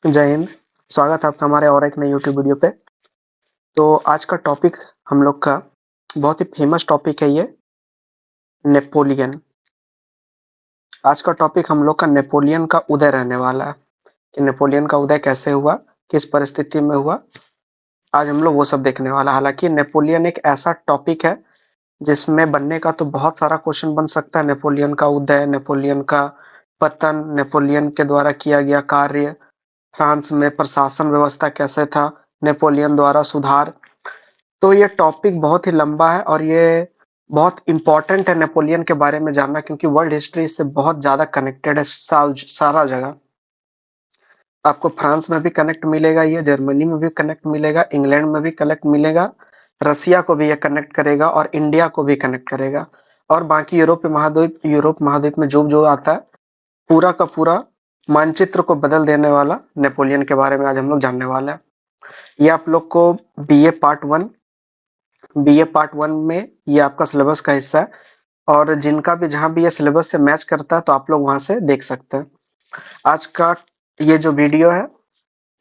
जय हिंद। स्वागत है आपका हमारे और एक नए यूट्यूब वीडियो पे। तो आज का टॉपिक हम लोग का बहुत ही फेमस टॉपिक है ये नेपोलियन। आज का टॉपिक हम लोग का नेपोलियन का उदय रहने वाला है कि नेपोलियन का उदय कैसे हुआ, किस परिस्थिति में हुआ। आज हम लोग वो सब देखने वाला। हालांकि नेपोलियन एक ऐसा टॉपिक है जिसमें बनने का तो बहुत सारा क्वेश्चन बन सकता है। नेपोलियन का उदय, नेपोलियन का पतन, नेपोलियन के द्वारा किया गया कार्य, फ्रांस में प्रशासन व्यवस्था कैसे था, नेपोलियन द्वारा सुधार। तो ये टॉपिक बहुत ही लंबा है और ये बहुत इम्पोर्टेंट है नेपोलियन के बारे में जानना, क्योंकि वर्ल्ड हिस्ट्री से बहुत ज़्यादा कनेक्टेड है। सारा जगह आपको फ्रांस में भी कनेक्ट मिलेगा, ये जर्मनी में भी कनेक्ट मिलेगा, इंग्लैंड में भी कनेक्ट मिलेगा, रसिया को भी ये कनेक्ट करेगा और इंडिया को भी कनेक्ट करेगा। और बाकी यूरोप महाद्वीप में जो जो आता है, पूरा का पूरा मानचित्र को बदल देने वाला नेपोलियन के बारे में आज हम लोग जानने वाले हैं। ये आप लोग को बी ए पार्ट वन में ये आपका सिलेबस का हिस्सा है, और जिनका भी जहां भी ये सिलेबस से मैच करता है तो आप लोग वहां से देख सकते हैं। आज का ये जो वीडियो है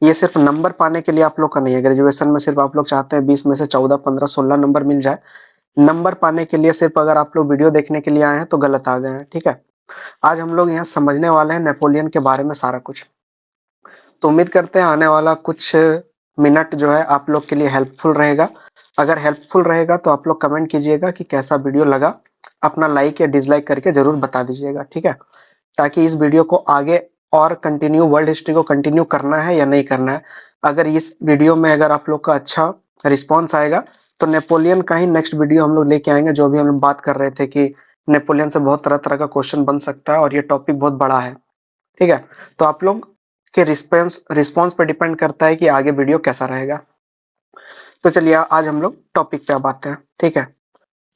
ये सिर्फ नंबर पाने के लिए आप लोग का नहीं है। ग्रेजुएशन में सिर्फ आप लोग चाहते हैं 20 में से 14, 15, 16 नंबर मिल जाए, नंबर पाने के लिए सिर्फ अगर आप लोग वीडियो देखने के लिए आए हैं तो गलत आ गए हैं। ठीक है, आज हम लोग यहाँ समझने वाले हैं नेपोलियन के बारे में सारा कुछ। तो उम्मीद करते हैं आने वाला कुछ मिनट जो है आप लोग के लिए हेल्पफुल रहेगा। अगर हेल्पफुल रहेगा तो आप लोग कमेंट कीजिएगा कि कैसा वीडियो लगा, अपना लाइक या डिसलाइक करके जरूर बता दीजिएगा। ठीक है, ताकि इस वीडियो को आगे और कंटिन्यू, वर्ल्ड हिस्ट्री को कंटिन्यू करना है या नहीं करना है। अगर इस वीडियो में अगर आप लोग का अच्छा रिस्पॉन्स आएगा तो नेपोलियन का ही नेक्स्ट वीडियो हम लोग लेके आएंगे। जो भी हम लोग बात कर रहे थे कि नेपोलियन से बहुत तरह तरह का क्वेश्चन बन सकता है और ये टॉपिक बहुत बड़ा है। ठीक है, तो आप लोग के रिस्पॉन्स रिस्पॉन्स पे डिपेंड करता है कि आगे वीडियो कैसा रहेगा। तो चलिए आज हम लोग टॉपिक पे अब आते हैं। ठीक है,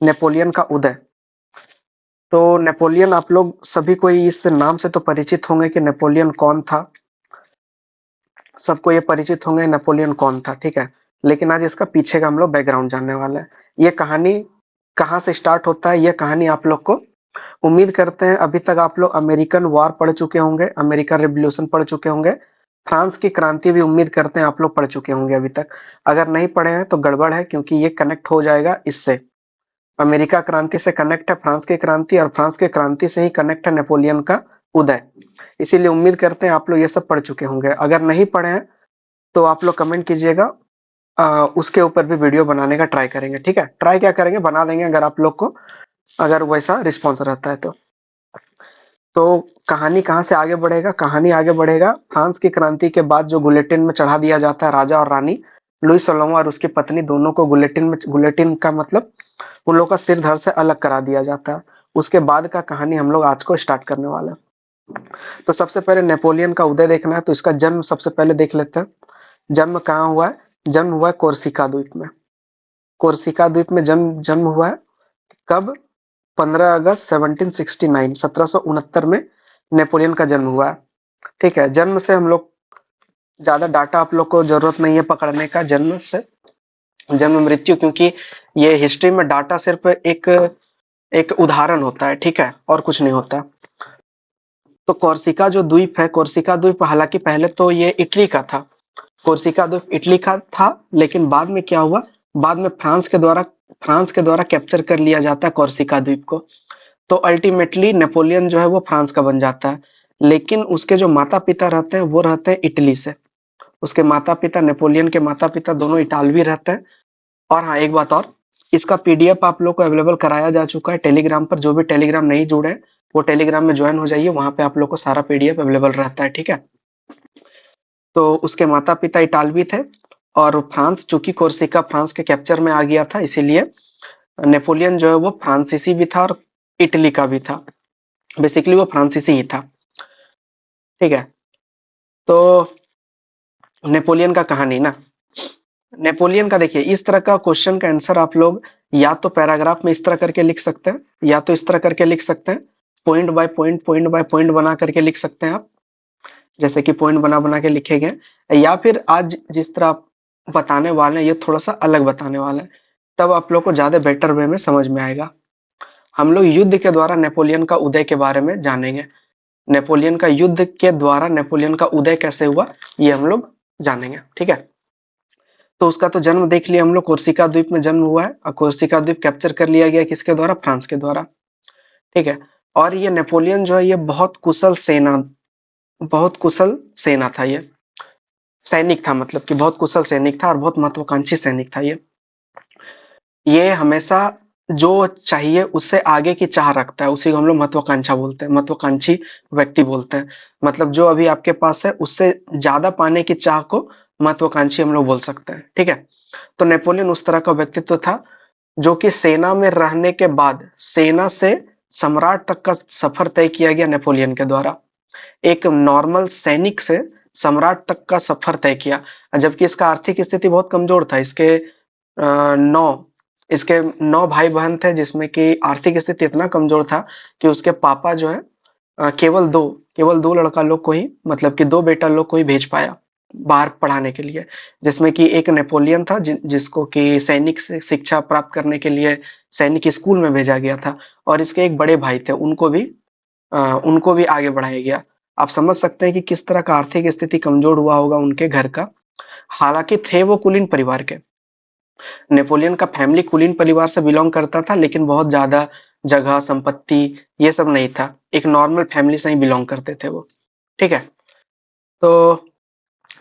नेपोलियन का उदय। तो नेपोलियन आप लोग सभी को इस नाम से तो परिचित होंगे कि नेपोलियन कौन था। सबको ये परिचित होंगे नेपोलियन कौन था। ठीक है, लेकिन आज इसका पीछे का हम लोग बैकग्राउंड जानने वाले हैं। ये कहानी कहाँ से स्टार्ट होता है, ये कहानी आप लोग को, उम्मीद करते हैं अभी तक आप लोग अमेरिकन वॉर पढ़ चुके होंगे, अमेरिकन रिवॉल्यूशन पढ़ चुके होंगे, फ्रांस की क्रांति भी उम्मीद करते हैं आप लोग पढ़ चुके होंगे अभी तक। अगर नहीं पढ़े हैं तो गड़बड़ है, क्योंकि ये कनेक्ट हो जाएगा इससे। अमेरिका क्रांति से कनेक्ट है फ्रांस की क्रांति, और फ्रांस की क्रांति से ही कनेक्ट है नेपोलियन का उदय। इसीलिए उम्मीद करते हैं आप लोग ये सब पढ़ चुके होंगे। अगर नहीं पढ़े हैं तो आप लोग कमेंट कीजिएगा, उसके ऊपर भी वीडियो बनाने का ट्राई करेंगे। ठीक है, ट्राई क्या करेंगे, बना देंगे अगर आप लोग को अगर वैसा रिस्पॉन्स रहता है तो कहानी कहाँ से आगे बढ़ेगा, कहानी आगे बढ़ेगा फ्रांस की क्रांति के बाद जो गुलेटिन में चढ़ा दिया जाता है राजा और रानी, लुई सोलहवां और उसकी पत्नी दोनों को गुलेटिन का मतलब उन लोग का सिर धड़ से अलग करा दिया जाता है। उसके बाद का कहानी हम लोग आज को स्टार्ट करने वाले हैं। तो सबसे पहले नेपोलियन का उदय देखना है तो इसका जन्म सबसे पहले देख लेते हैं। जन्म कहाँ हुआ है? जन्म हुआ है कोर्सिका द्वीप में। कोर्सिका द्वीप में जन्म जन्म हुआ है। कब? 15 अगस्त 1769 में नेपोलियन का जन्म हुआ है। ठीक है, जन्म से हम लोग ज्यादा डाटा आप लोग को जरूरत नहीं है पकड़ने का, जन्म से जन्म मृत्यु, क्योंकि ये हिस्ट्री में डाटा सिर्फ एक एक उदाहरण होता है। ठीक है, और कुछ नहीं होता। तो कोर्सिका जो द्वीप है, कोर्सिका द्वीप हालांकि पहले तो ये इटली का था। कोर्सिका द्वीप इटली का था, लेकिन बाद में क्या हुआ, बाद में फ्रांस के द्वारा कैप्चर कर लिया जाता है कोर्सिका द्वीप को। तो अल्टीमेटली नेपोलियन जो है वो फ्रांस का बन जाता है, लेकिन उसके जो माता पिता रहते हैं वो रहते हैं इटली से। उसके माता पिता, नेपोलियन के माता पिता दोनों इटालवी रहते हैं। और हाँ, एक बात और, इसका पीडीएफ आप लोग को अवेलेबल कराया जा चुका है टेलीग्राम पर। जो भी टेलीग्राम नहीं जुड़े वो टेलीग्राम में ज्वाइन हो जाइए, वहां पे आप लोग को सारा पीडीएफ अवेलेबल रहता है। ठीक है, तो उसके माता पिता इटालवी थे, और फ्रांस, चूंकि कोर्सिका फ्रांस के कैप्चर में आ गया था, इसीलिए नेपोलियन जो है वो फ्रांसीसी भी था और इटली का भी था। बेसिकली वो फ्रांसीसी ही था। ठीक है, तो नेपोलियन का कहानी ना, नेपोलियन का देखिए, इस तरह का क्वेश्चन का आंसर आप लोग या तो पैराग्राफ में इस तरह करके लिख सकते हैं, या तो इस तरह करके लिख सकते हैं, पॉइंट बाय पॉइंट बना करके लिख सकते हैं आप, जैसे कि पॉइंट बना बना के लिखेंगे। या फिर आज जिस तरह आप बताने वाले हैं ये थोड़ा सा अलग बताने वाला है, तब आप लोग को ज्यादा बेटर वे में समझ में आएगा। हम लोग युद्ध के द्वारा नेपोलियन का उदय के बारे में जानेंगे। नेपोलियन का युद्ध के द्वारा नेपोलियन का उदय कैसे हुआ, ये हम लोग जानेंगे, ठीक है। तो उसका तो जन्म देख लिया हम लोग, कोर्सिका द्वीप में जन्म हुआ है और कोर्सिका द्वीप कैप्चर कर लिया गया किसके द्वारा, फ्रांस के द्वारा, ठीक है। और ये नेपोलियन जो है ये बहुत कुशल सेना था, ये सैनिक था, मतलब कि बहुत कुशल सैनिक था और बहुत महत्वाकांक्षी सैनिक था ये हमेशा जो चाहिए उससे आगे की चाह रखता है, उसी को हम लोग महत्वाकांक्षा बोलते हैं, महत्वाकांक्षी व्यक्ति बोलते हैं। मतलब जो अभी आपके पास है उससे ज्यादा पाने की चाह को महत्वाकांक्षी हम लोग बोल सकते हैं, ठीक है। तो नेपोलियन उस तरह का व्यक्तित्व था जो कि सेना में रहने के बाद सेना से सम्राट तक का सफर तय किया गया नेपोलियन के द्वारा। एक नॉर्मल सैनिक से सम्राट तक का सफर तय किया, जबकि इसका आर्थिक स्थिति बहुत कमजोर था। नौ इसके 9 भाई बहन थे, जिसमें कि आर्थिक स्थिति इतना कमजोर था कि उसके पापा जो है केवल दो लड़का लोग को ही, मतलब कि 2 बेटा लोग को ही भेज पाया बाहर पढ़ाने के लिए, जिसमें कि एक नेपोलियन था जिसको कि सैनिक से शिक्षा प्राप्त करने के लिए सैनिक स्कूल में भेजा गया था, और इसके एक बड़े भाई थे, उनको भी आगे बढ़ाया गया। आप समझ सकते हैं कि किस तरह का आर्थिक स्थिति कमजोर हुआ होगा उनके घर का। हालांकि थे वो कुलीन परिवार के, नेपोलियन का फैमिली कुलीन परिवार से बिलोंग करता था, लेकिन बहुत ज्यादा जगह संपत्ति ये सब नहीं था, एक नॉर्मल फैमिली से ही बिलोंग करते थे वो, ठीक है। तो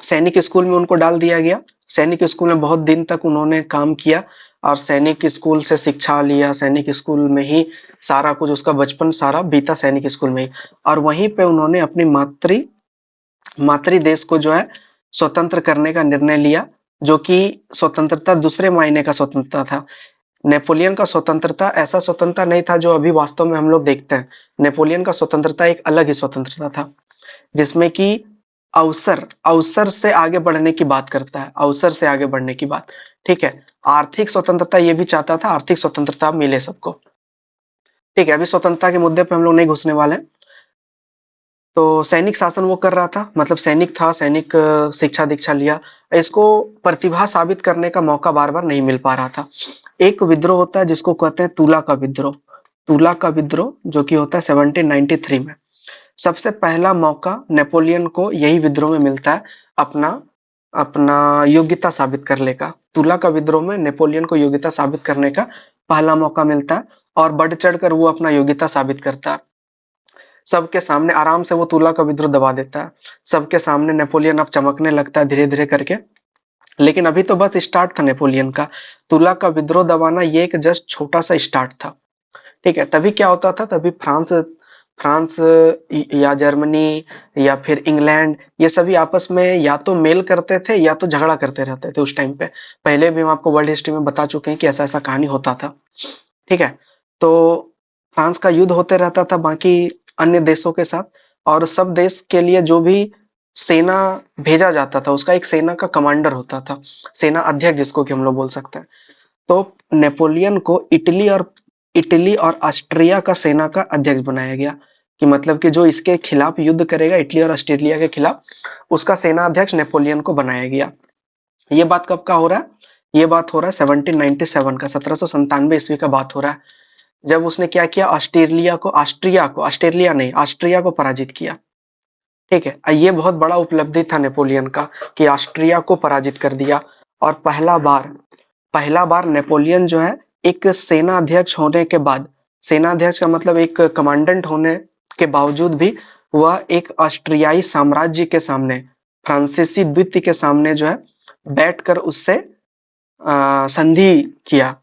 सैनिक स्कूल में उनको डाल दिया गया। सैनिक स्कूल में बहुत दिन तक उन्होंने काम किया और सैनिक स्कूल से शिक्षा लिया, सैनिक स्कूल में ही सारा कुछ, उसका बचपन सारा बीता सैनिक स्कूल में ही, और वहीं पे उन्होंने अपनी मातृ देश को जो है स्वतंत्र करने का निर्णय लिया, जो कि स्वतंत्रता दूसरे मायने का स्वतंत्रता था। नेपोलियन का स्वतंत्रता ऐसा स्वतंत्रता नहीं था जो अभी वास्तव में हम लोग देखते हैं। नेपोलियन का स्वतंत्रता एक अलग ही स्वतंत्रता था, जिसमें कि अवसर से आगे बढ़ने की बात करता है, अवसर से आगे बढ़ने की बात, ठीक है। आर्थिक स्वतंत्रता ये भी चाहता था, आर्थिक स्वतंत्रता मिले सबको, ठीक है। अभी स्वतंत्रता के मुद्दे पे हम लोग नहीं घुसने वाले हैं। तो सैनिक शासन वो कर रहा था, मतलब सैनिक था, सैनिक शिक्षा दीक्षा लिया, इसको प्रतिभा साबित करने का मौका बार बार नहीं मिल पा रहा था। एक विद्रोह होता है जिसको कहते हैं तुला का विद्रोह, तुला का विद्रोह जो कि होता है 1793 में। सबसे पहला मौका नेपोलियन को यही विद्रोह में मिलता है अपना अपना योग्यता साबित करने का। तुला का विद्रोह में नेपोलियन को योग्यता साबित करने का पहला मौका मिलता है और बढ़ चढ़कर वो अपना योग्यता साबित करता है। सबके सामने आराम से वो तुला का विद्रोह दबा देता है, सबके सामने नेपोलियन अब चमकने लगता है धीरे धीरे करके। लेकिन अभी तो बस स्टार्ट था नेपोलियन का, तुला का विद्रोह दबाना ये एक जस्ट छोटा सा स्टार्ट था, ठीक है। तभी क्या होता था, तभी फ्रांस फ्रांस या जर्मनी या फिर इंग्लैंड ये सभी आपस में या तो मेल करते थे या तो झगड़ा करते रहते थे उस टाइम पे। पहले भी हम आपको वर्ल्ड हिस्ट्री में बता चुके हैं कि ऐसा ऐसा कहानी होता था, ठीक है। तो फ्रांस का युद्ध होते रहता था बाकी अन्य देशों के साथ, और सब देश के लिए जो भी सेना भेजा जाता था उसका एक सेना का कमांडर होता था, सेना अध्यक्ष जिसको कि हम लोग बोल सकते हैं। तो नेपोलियन को इटली और ऑस्ट्रिया का सेना का अध्यक्ष बनाया गया, कि मतलब कि जो इसके खिलाफ युद्ध करेगा इटली और ऑस्ट्रेलिया के खिलाफ, उसका सेना अध्यक्ष नेपोलियन को बनाया गया। ये बात कब का हो रहा है, ये बात हो रहा है 1797 का, 1797 ईस्वी का बात हो रहा है, जब उसने क्या किया, ऑस्ट्रिया नहीं ऑस्ट्रिया को पराजित किया, ठीक है। ये बहुत बड़ा उपलब्धि था नेपोलियन का कि ऑस्ट्रिया को पराजित कर दिया। और पहला बार नेपोलियन जो है एक सेना अध्यक्ष होने के बाद, सेना अध्यक्ष का मतलब एक कमांडेंट होने के बावजूद भी वह एक ऑस्ट्रियाई साम्राज्य के सामने, फ्रांसीसी द्वित्य के सामने जो है बैठकर उससे संधि किया।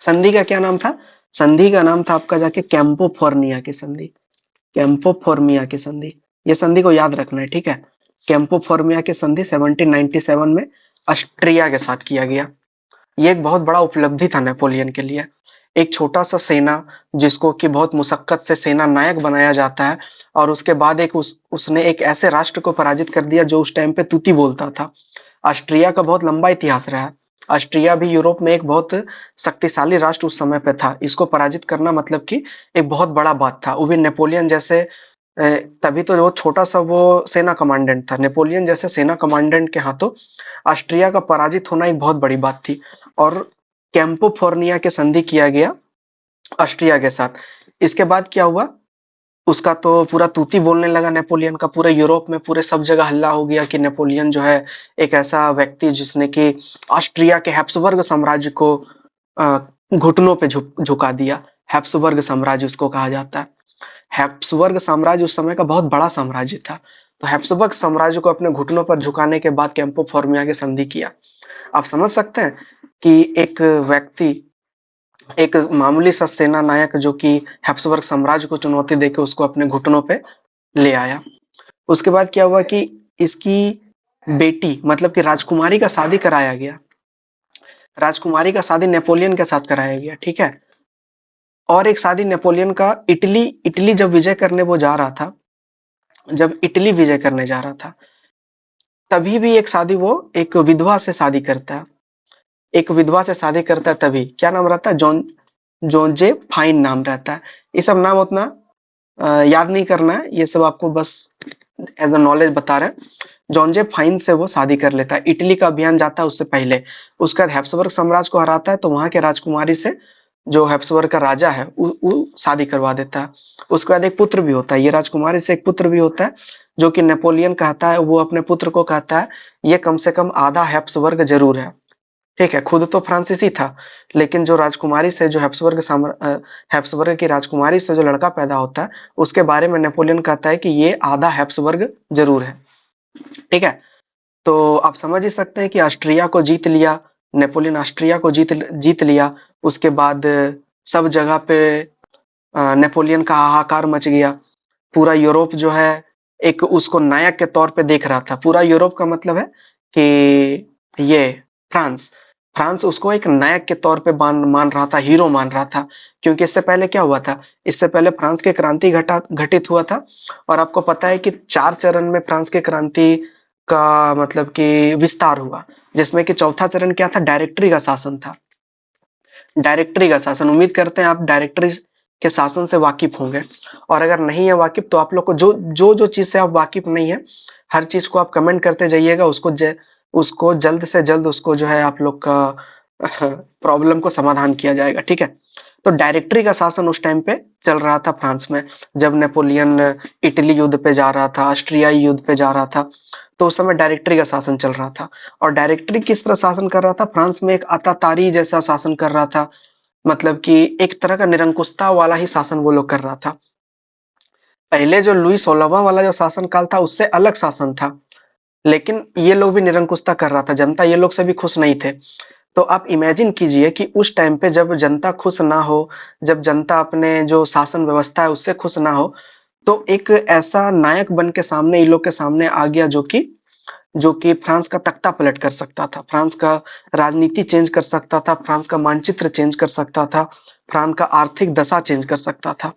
संधि का क्या नाम था, संधि का नाम था आपका जाके कैंपो फॉर्निया की संधि, कैंपो फॉर्मिया की संधि, ये संधि को याद रखना है, ठीक है। कैंपो फॉर्मिया की संधि 1797 में ऑस्ट्रिया के साथ किया गया। ये एक बहुत बड़ा उपलब्धि था नेपोलियन के लिए। एक छोटा सा सेना जिसको कि बहुत मुशक्कत से सेना नायक बनाया जाता है, और उसके बाद उसने एक ऐसे राष्ट्र को पराजित कर दिया जो उस टाइम पे तूती बोलता था। ऑस्ट्रिया का बहुत लंबा इतिहास रहा है, ऑस्ट्रिया भी यूरोप में एक बहुत शक्तिशाली राष्ट्र उस समय पे था, इसको पराजित करना मतलब कि एक बहुत बड़ा बात था, वो भी नेपोलियन जैसे। तभी तो वो छोटा सा वो सेना कमांडेंट था, नेपोलियन जैसे सेना कमांडेंट के हाथों ऑस्ट्रिया का पराजित होना एक बहुत बड़ी बात थी। और कैंपो फोर्निया के संधि किया गया ऑस्ट्रिया के साथ। इसके बाद क्या हुआ, उसका तो पूरा तूती बोलने लगा नेपोलियन का, पूरे यूरोप में पूरे सब जगह हल्ला हो गया कि नेपोलियन जो है एक ऐसा व्यक्ति जिसने कि ऑस्ट्रिया के हैप्सबर्ग साम्राज्य को घुटनों पे झुका दिया। हैप्सबर्ग साम्राज्य उसको कहा जाता है। हैप्सबर्ग साम्राज्य उस समय का बहुत बड़ा साम्राज्य था। तो हैप्सबर्ग साम्राज्य को अपने घुटनों पर झुकाने के बाद कैंपो फॉर्मिया की संधि किया। आप समझ सकते हैं कि एक व्यक्ति, एक मामूली सा सेना नायक जो कि हैप्सबर्ग साम्राज्य को चुनौती देके उसको अपने घुटनों पे ले आया। उसके बाद क्या हुआ कि इसकी बेटी मतलब कि राजकुमारी का शादी कराया गया। राजकुमारी का शादी नेपोलियन के साथ कराया गया, ठीक है। और एक शादी नेपोलियन का इटली इटली जब विजय करने वो जा रहा था, जब इटली विजय करने जा रहा था, तभी भी एक शादी वो एक विधवा से शादी करता है। एक विधवा से शादी करता है तभी। क्या नाम रहता है? जोजे फाइन नाम रहता है। ये सब नाम उतना याद नहीं करना है, ये सब आपको बस एज अ नॉलेज बता रहे हैं। जॉन फाइन से वो शादी कर लेता है। इटली का अभियान जाता है उससे पहले। उसके बाद हैप्सबर्ग साम्राज्य को हराता है तो वहां के राजकुमारी से जो हैप्सबर्ग का राजा है वो शादी करवा देता है। उसके बाद एक पुत्र भी होता है, ये राजकुमारी से एक पुत्र भी होता है जो कि नेपोलियन कहता है, वो अपने पुत्र को कहता है ये कम से कम आधा हैप्सबर्ग जरूर है, ठीक है। खुद तो फ्रांसीसी था, लेकिन जो राजकुमारी से जो हैप्सबर्ग की राजकुमारी से जो लड़का पैदा होता है उसके बारे में नेपोलियन कहता है कि ये आधा हैप्सबर्ग जरूर है, ठीक है। तो आप समझ ही सकते हैं कि ऑस्ट्रिया को जीत लिया नेपोलियन, ऑस्ट्रिया को जीत लिया। उसके बाद सब जगह पे नेपोलियन का हाहाकार मच गया। पूरा यूरोप जो है एक उसको नायक के तौर पे देख रहा था। पूरा यूरोप का मतलब है कि ये फ्रांस फ्रांस उसको एक नायक के तौर पे मान रहा था, हीरो मान रहा था। क्योंकि इससे पहले क्या हुआ था? इससे पहले फ्रांस की क्रांति घटित हुआ था। और आपको पता है कि 4 चरण में फ्रांस की क्रांति का मतलब कि विस्तार हुआ, जिसमें कि चौथा चरण क्या था? डायरेक्टरी का शासन था। डायरेक्टरी का शासन, उम्मीद करते हैं आप डायरेक्टरी के शासन से वाकिफ होंगे। और अगर नहीं है वाकिफ तो आप लोग को जो चीज से आप वाकिफ नहीं है, हर चीज को आप कमेंट करते जाइएगा। उसको जल्द से जल्द उसको जो है आप लोग का प्रॉब्लम को समाधान किया जाएगा, ठीक है। तो डायरेक्टरी का शासन उस टाइम पे चल रहा था फ्रांस में, जब नेपोलियन इटली युद्ध पे जा रहा था, ऑस्ट्रियाई युद्ध पे जा रहा था, तो उस समय डायरेक्टरी का शासन चल रहा था। और डायरेक्टरी किस तरह शासन कर रहा था? फ्रांस में एक अतातारी जैसा शासन कर रहा था। मतलब कि एक तरह का निरंकुशता वाला ही शासन वो लोग कर रहा था। पहले जो लुई 16वां वाला जो शासन काल था उससे अलग शासन था, लेकिन ये लोग भी निरंकुशता कर रहा था। जनता ये लोग से भी खुश नहीं थे। तो आप इमेजिन कीजिए कि उस टाइम पे जब जनता खुश ना हो, जब जनता अपने जो शासन व्यवस्था है उससे खुश ना हो, तो एक ऐसा नायक बन के सामने इन लोग के सामने आ गया जो कि फ्रांस का तख्ता पलट कर सकता था, फ्रांस का राजनीति चेंज कर सकता था, फ्रांस का मानचित्र चेंज कर सकता था, फ्रांस का आर्थिक दशा चेंज कर सकता था।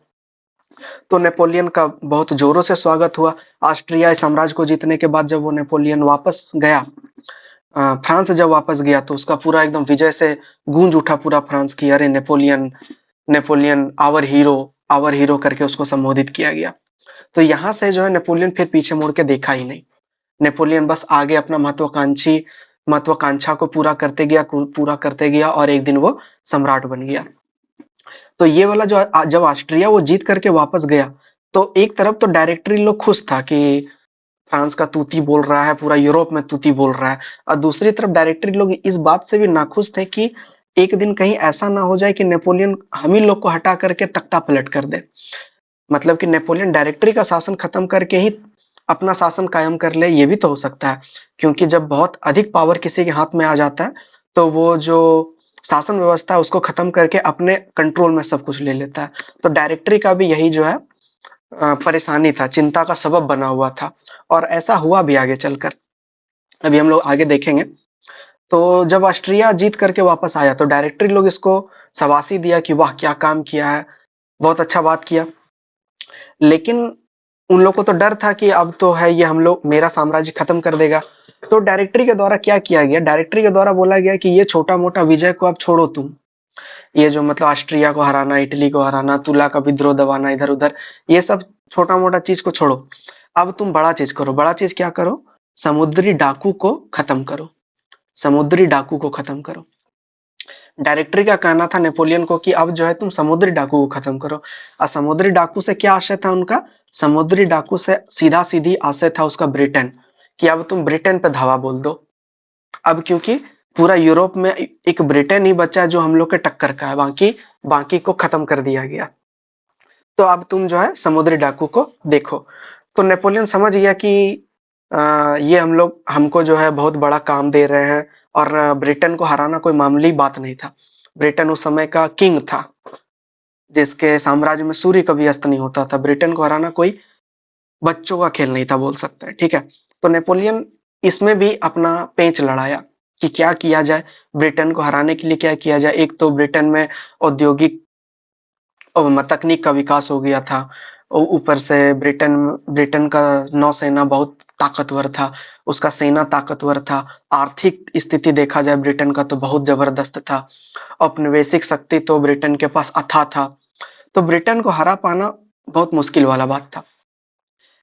तो नेपोलियन का बहुत जोरों से स्वागत हुआ। ऑस्ट्रियाई साम्राज्य को जीतने के बाद जब वो नेपोलियन वापस गया, फ्रांस जब वापस गया तो उसका पूरा एकदम विजय से गूंज उठा पूरा फ्रांस की अरे नेपोलियन, नेपोलियन आवर हीरो करके उसको संबोधित किया गया। तो यहाँ से जो है नेपोलियन फिर पीछे मुड़ के देखा ही नहीं। नेपोलियन बस आगे अपना महत्वाकांक्षा को पूरा करते गया और एक दिन वो सम्राट बन गया। तो ये वाला जो जब ऑस्ट्रिया वो जीत करके वापस गया, तो एक तरफ तो डायरेक्टरी लोग खुश था कि फ्रांस का तूती बोल रहा है, पूरा यूरोप में तूती बोल रहा है। और दूसरी तरफ डायरेक्टरी लोग इस बात से भी नाखुश थे कि एक दिन कहीं ऐसा ना हो जाए कि नेपोलियन हम ही लोग को हटा करके तख्ता पलट कर दे। मतलब कि नेपोलियन डायरेक्टरी का शासन खत्म करके ही अपना शासन कायम कर ले, ये भी तो हो सकता है। क्योंकि जब बहुत अधिक पावर किसी के हाथ में आ जाता है तो वो जो शासन व्यवस्था है उसको खत्म करके अपने कंट्रोल में सब कुछ ले लेता है। तो डायरेक्टरी का भी यही जो है परेशानी था, चिंता का सबब बना हुआ था। और ऐसा हुआ भी आगे चलकर, अभी हम लोग आगे देखेंगे। तो जब ऑस्ट्रिया जीत करके वापस आया तो डायरेक्टरी लोग इसको शाबाशी दिया कि वाह क्या काम किया है, बहुत अच्छा बात किया। लेकिन उन लोग को तो डर था कि अब तो है ये हम लोग मेरा साम्राज्य खत्म कर देगा। तो डायरेक्टरी के द्वारा क्या किया गया? डायरेक्टरी के द्वारा बोला गया कि ये छोटा मोटा विजय को अब छोड़ो तुम, ये जो मतलब ऑस्ट्रिया को हराना, इटली को हराना, तुला का विद्रोह दबाना इधर उधर, ये सब छोटा मोटा चीज को छोड़ो। अब तुम बड़ा चीज करो। बड़ा चीज क्या करो? समुद्री डाकू को खत्म करो। समुद्री डाकू को खत्म करो। डायरेक्टरी का कहना था नेपोलियन को कि अब जो है तुम समुद्री डाकू को खत्म करो। और समुद्री डाकू से क्या आशय था उनका? समुद्री डाकू से सीधा सीधी आशय था उसका ब्रिटेन, कि अब तुम ब्रिटेन पे धावा बोल दो। अब क्योंकि पूरा यूरोप में एक ब्रिटेन ही बचा है जो हम लोग के टक्कर का है, बाकी बाकी को खत्म कर दिया गया। तो अब तुम जो है समुद्री डाकू को देखो। तो नेपोलियन समझ गया कि ये हम लोग हमको जो है बहुत बड़ा काम दे रहे हैं, और ब्रिटेन को हराना कोई मामूली बात नहीं था। ब्रिटेन उस समय का किंग था, जिसके साम्राज्य में सूर्य कभी अस्त नहीं होता था। ब्रिटेन को हराना कोई बच्चों का खेल नहीं था, बोल सकते हैं, ठीक है। तो नेपोलियन इसमें भी अपना पेंच लड़ाया कि क्या किया जाए, ब्रिटेन को हराने के लिए क्या किया जाए। एक तो ब्रिटेन में औद्योगिक तकनीक का विकास हो गया था, ऊपर से ब्रिटेन ब्रिटेन का नौसेना बहुत ताकतवर था, उसका सेना ताकतवर था। आर्थिक स्थिति देखा जाए ब्रिटेन का तो बहुत जबरदस्त था। औपनिवेशिक शक्ति तो ब्रिटेन के पास अथाह था। तो ब्रिटेन को हरा पाना बहुत मुश्किल वाला बात था।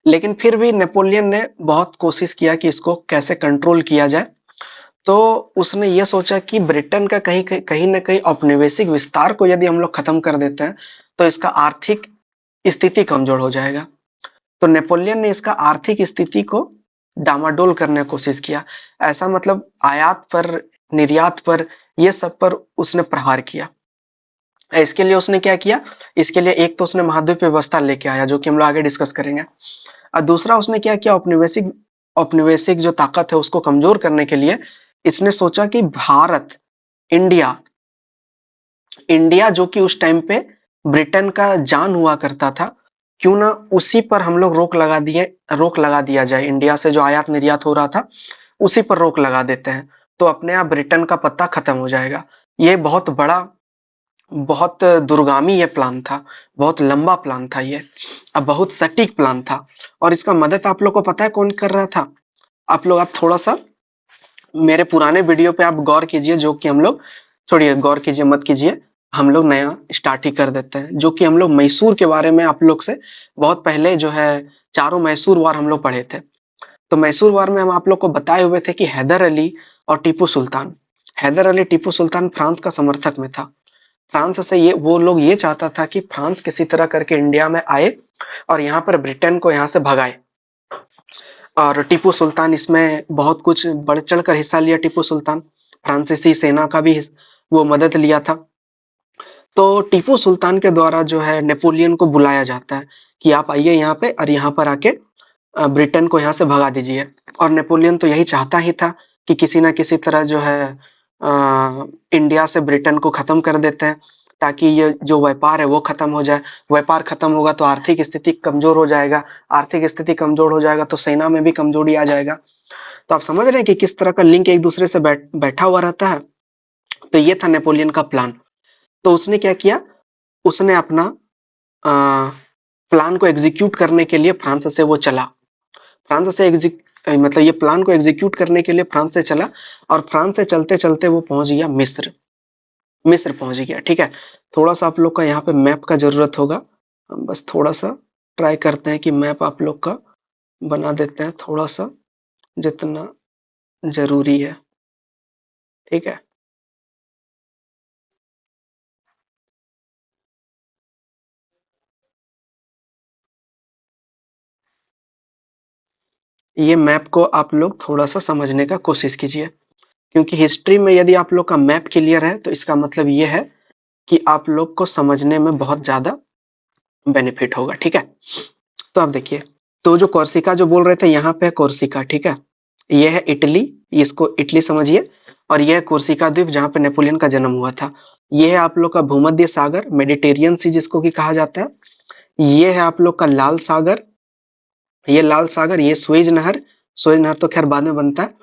लेकिन फिर भी नेपोलियन ने बहुत कोशिश किया कि इसको कैसे कंट्रोल किया जाए। तो उसने ये सोचा कि ब्रिटेन का कहीं कहीं ना कहीं औपनिवेशिक विस्तार को यदि हम लोग खत्म कर देते हैं तो इसका आर्थिक स्थिति कमजोर हो जाएगा। तो नेपोलियन ने इसका आर्थिक स्थिति को डामाडोल करने की कोशिश किया। ऐसा मतलब आयात पर, निर्यात पर, ये सब पर उसने प्रहार किया। इसके लिए उसने क्या किया? इसके लिए एक तो उसने महाद्वीप व्यवस्था लेके आया, जो कि हम लोग आगे डिस्कस करेंगे। और दूसरा उसने क्या किया? औपनिवेशिक औपनिवेशिक जो ताकत है उसको कमजोर करने के लिए इसने सोचा कि भारत, इंडिया इंडिया जो कि उस टाइम पे ब्रिटेन का जान हुआ करता था, क्यों ना उसी पर हम लोग रोक लगा दिया जाए। इंडिया से जो आयात निर्यात हो रहा था उसी पर रोक लगा देते हैं, तो अपने आप ब्रिटेन का पत्ता खत्म हो जाएगा। ये बहुत बड़ा, बहुत दूरगामी ये प्लान था, बहुत लंबा प्लान था ये, अब बहुत सटीक प्लान था। और इसका मदद आप लोग को पता है कौन कर रहा था? आप थोड़ा सा मेरे पुराने वीडियो पे आप गौर कीजिए, जो कि हम लोग, छोड़िए गौर कीजिए मत कीजिए, हम लोग नया स्टार्ट ही कर देते हैं। जो कि हम लोग मैसूर के बारे में आप लोग से बहुत पहले जो है चारों मैसूर वार हम लोग पढ़े थे। तो मैसूर वार में हम आप लोग को बताए हुए थे कि हैदर अली और टीपू सुल्तान, हैदर अली टीपू सुल्तान फ्रांस का समर्थक में था। फ्रांस से ये वो लोग ये चाहता था कि फ्रांस किसी तरह करके इंडिया में आए और यहाँ पर ब्रिटेन को यहाँ से भगाए। और टीपू सुल्तान इसमें बहुत कुछ बढ़ चढ़ कर हिस्सा लिया। टीपू सुल्तान फ्रांसीसी सेना का भी वो मदद लिया था। तो टीपू सुल्तान के द्वारा जो है नेपोलियन को बुलाया जाता है कि आप आइए यहाँ पे और यहाँ पर आके ब्रिटेन को यहाँ से भगा दीजिए। और नेपोलियन तो यही चाहता ही था कि किसी ना किसी तरह जो है इंडिया से ब्रिटेन को खत्म कर देते हैं, ताकि ये जो व्यापार है वो खत्म हो जाए। व्यापार खत्म होगा तो आर्थिक स्थिति कमजोर हो जाएगा, आर्थिक स्थिति कमजोर हो जाएगा तो सेना में भी कमजोरी आ जाएगा। तो आप समझ रहे हैं कि किस तरह का लिंक एक दूसरे से बैठा हुआ रहता है। तो ये था नेपोलियन का प्लान। तो उसने क्या किया? उसने अपना प्लान को एग्जीक्यूट करने के लिए फ्रांस से वो चला। फ्रांस से मतलब ये प्लान को एग्जीक्यूट करने के लिए फ्रांस से चला, और फ्रांस से चलते चलते वो पहुंच गया मिस्र। मिस्र पहुंच गया, ठीक है। थोड़ा सा आप लोग का यहाँ पे मैप का जरूरत होगा, हम बस थोड़ा सा ट्राई करते हैं कि मैप आप लोग का बना देते हैं थोड़ा सा, जितना जरूरी है, ठीक है। ये मैप को आप लोग थोड़ा सा समझने का कोशिश कीजिए, क्योंकि हिस्ट्री में यदि आप लोग का मैप क्लियर है तो इसका मतलब ये है कि आप लोग को समझने में बहुत ज्यादा बेनिफिट होगा, ठीक है। तो आप देखिए, तो जो कोर्सिका जो बोल रहे थे यहाँ पे है कोर्सिका, ठीक है। ये है इटली, इसको इटली समझिए। और यह है कोर्सिका द्वीप जहाँ पे नेपोलियन का जन्म हुआ था। ये है आप लोग का भूमध्य सागर, मेडिटेरियन सी जिसको कि कहा जाता है। ये है आप लोग का लाल सागर, ये लाल सागर, ये स्वेज नहर। स्वेज नहर तो खैर बाद में बनता है।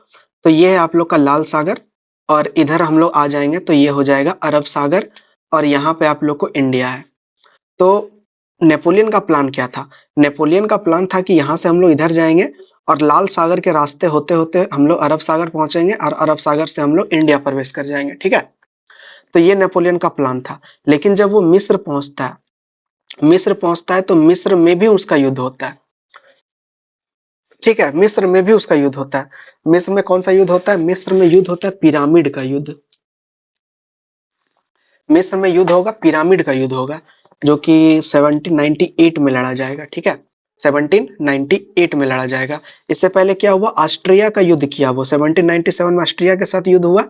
तो ये है आप लोग का लाल सागर, और इधर हम लोग आ जाएंगे तो ये हो जाएगा अरब सागर, और यहाँ पे आप लोग को इंडिया है। तो नेपोलियन का प्लान क्या था? नेपोलियन का प्लान था कि यहाँ से हम लोग इधर जाएंगे और लाल सागर के रास्ते होते होते हम लोग अरब सागर पहुंचेंगे, और अरब सागर से हम लोग इंडिया प्रवेश कर जाएंगे, ठीक है। तो ये नेपोलियन का प्लान था। लेकिन जब वो मिस्र पहुंचता है तो मिस्र में भी उसका युद्ध होता है, ठीक है। मिस्र में भी उसका युद्ध होता है। मिस्र में कौन सा युद्ध होता है? मिस्र में युद्ध होता है पिरामिड का युद्ध। मिस्र में युद्ध होगा, पिरामिड का युद्ध होगा, जो कि 1798 में लड़ा जाएगा, ठीक है, 1798 में लड़ा जाएगा। इससे पहले क्या हुआ, ऑस्ट्रिया का युद्ध किया वो 1797 में ऑस्ट्रिया के साथ युद्ध हुआ।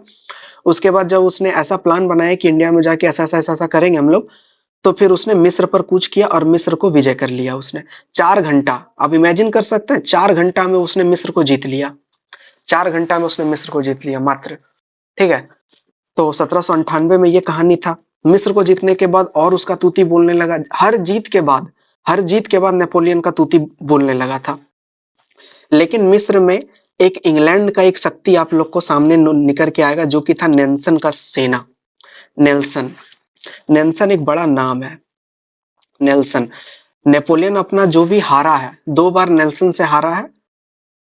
उसके बाद जब उसने ऐसा प्लान बनाया कि इंडिया में जाके ऐसा ऐसा ऐसा ऐसा करेंगे हम लोग, तो फिर उसने मिस्र पर कूच किया और मिस्र को विजय कर लिया उसने। 4 घंटा, आप इमेजिन कर सकते हैं, 4 घंटा में उसने मिस्र को जीत लिया। 4 घंटा में उसने मिस्र को जीत लिया मात्र, ठीक है। तो 1798 में ये कहानी था। मिस्र को जीतने के बाद और उसका तूती बोलने लगा, हर जीत के बाद नेपोलियन का तूती बोलने लगा था। लेकिन मिस्र में एक इंग्लैंड का एक शक्ति आप लोग को सामने निकल के आएगा, जो कि था नेल्सन का सेना। नेल्सन, नेल्सन एक बड़ा नाम है, नेल्सन। नेपोलियन अपना जो भी हारा है, 2 बार नेल्सन से हारा है,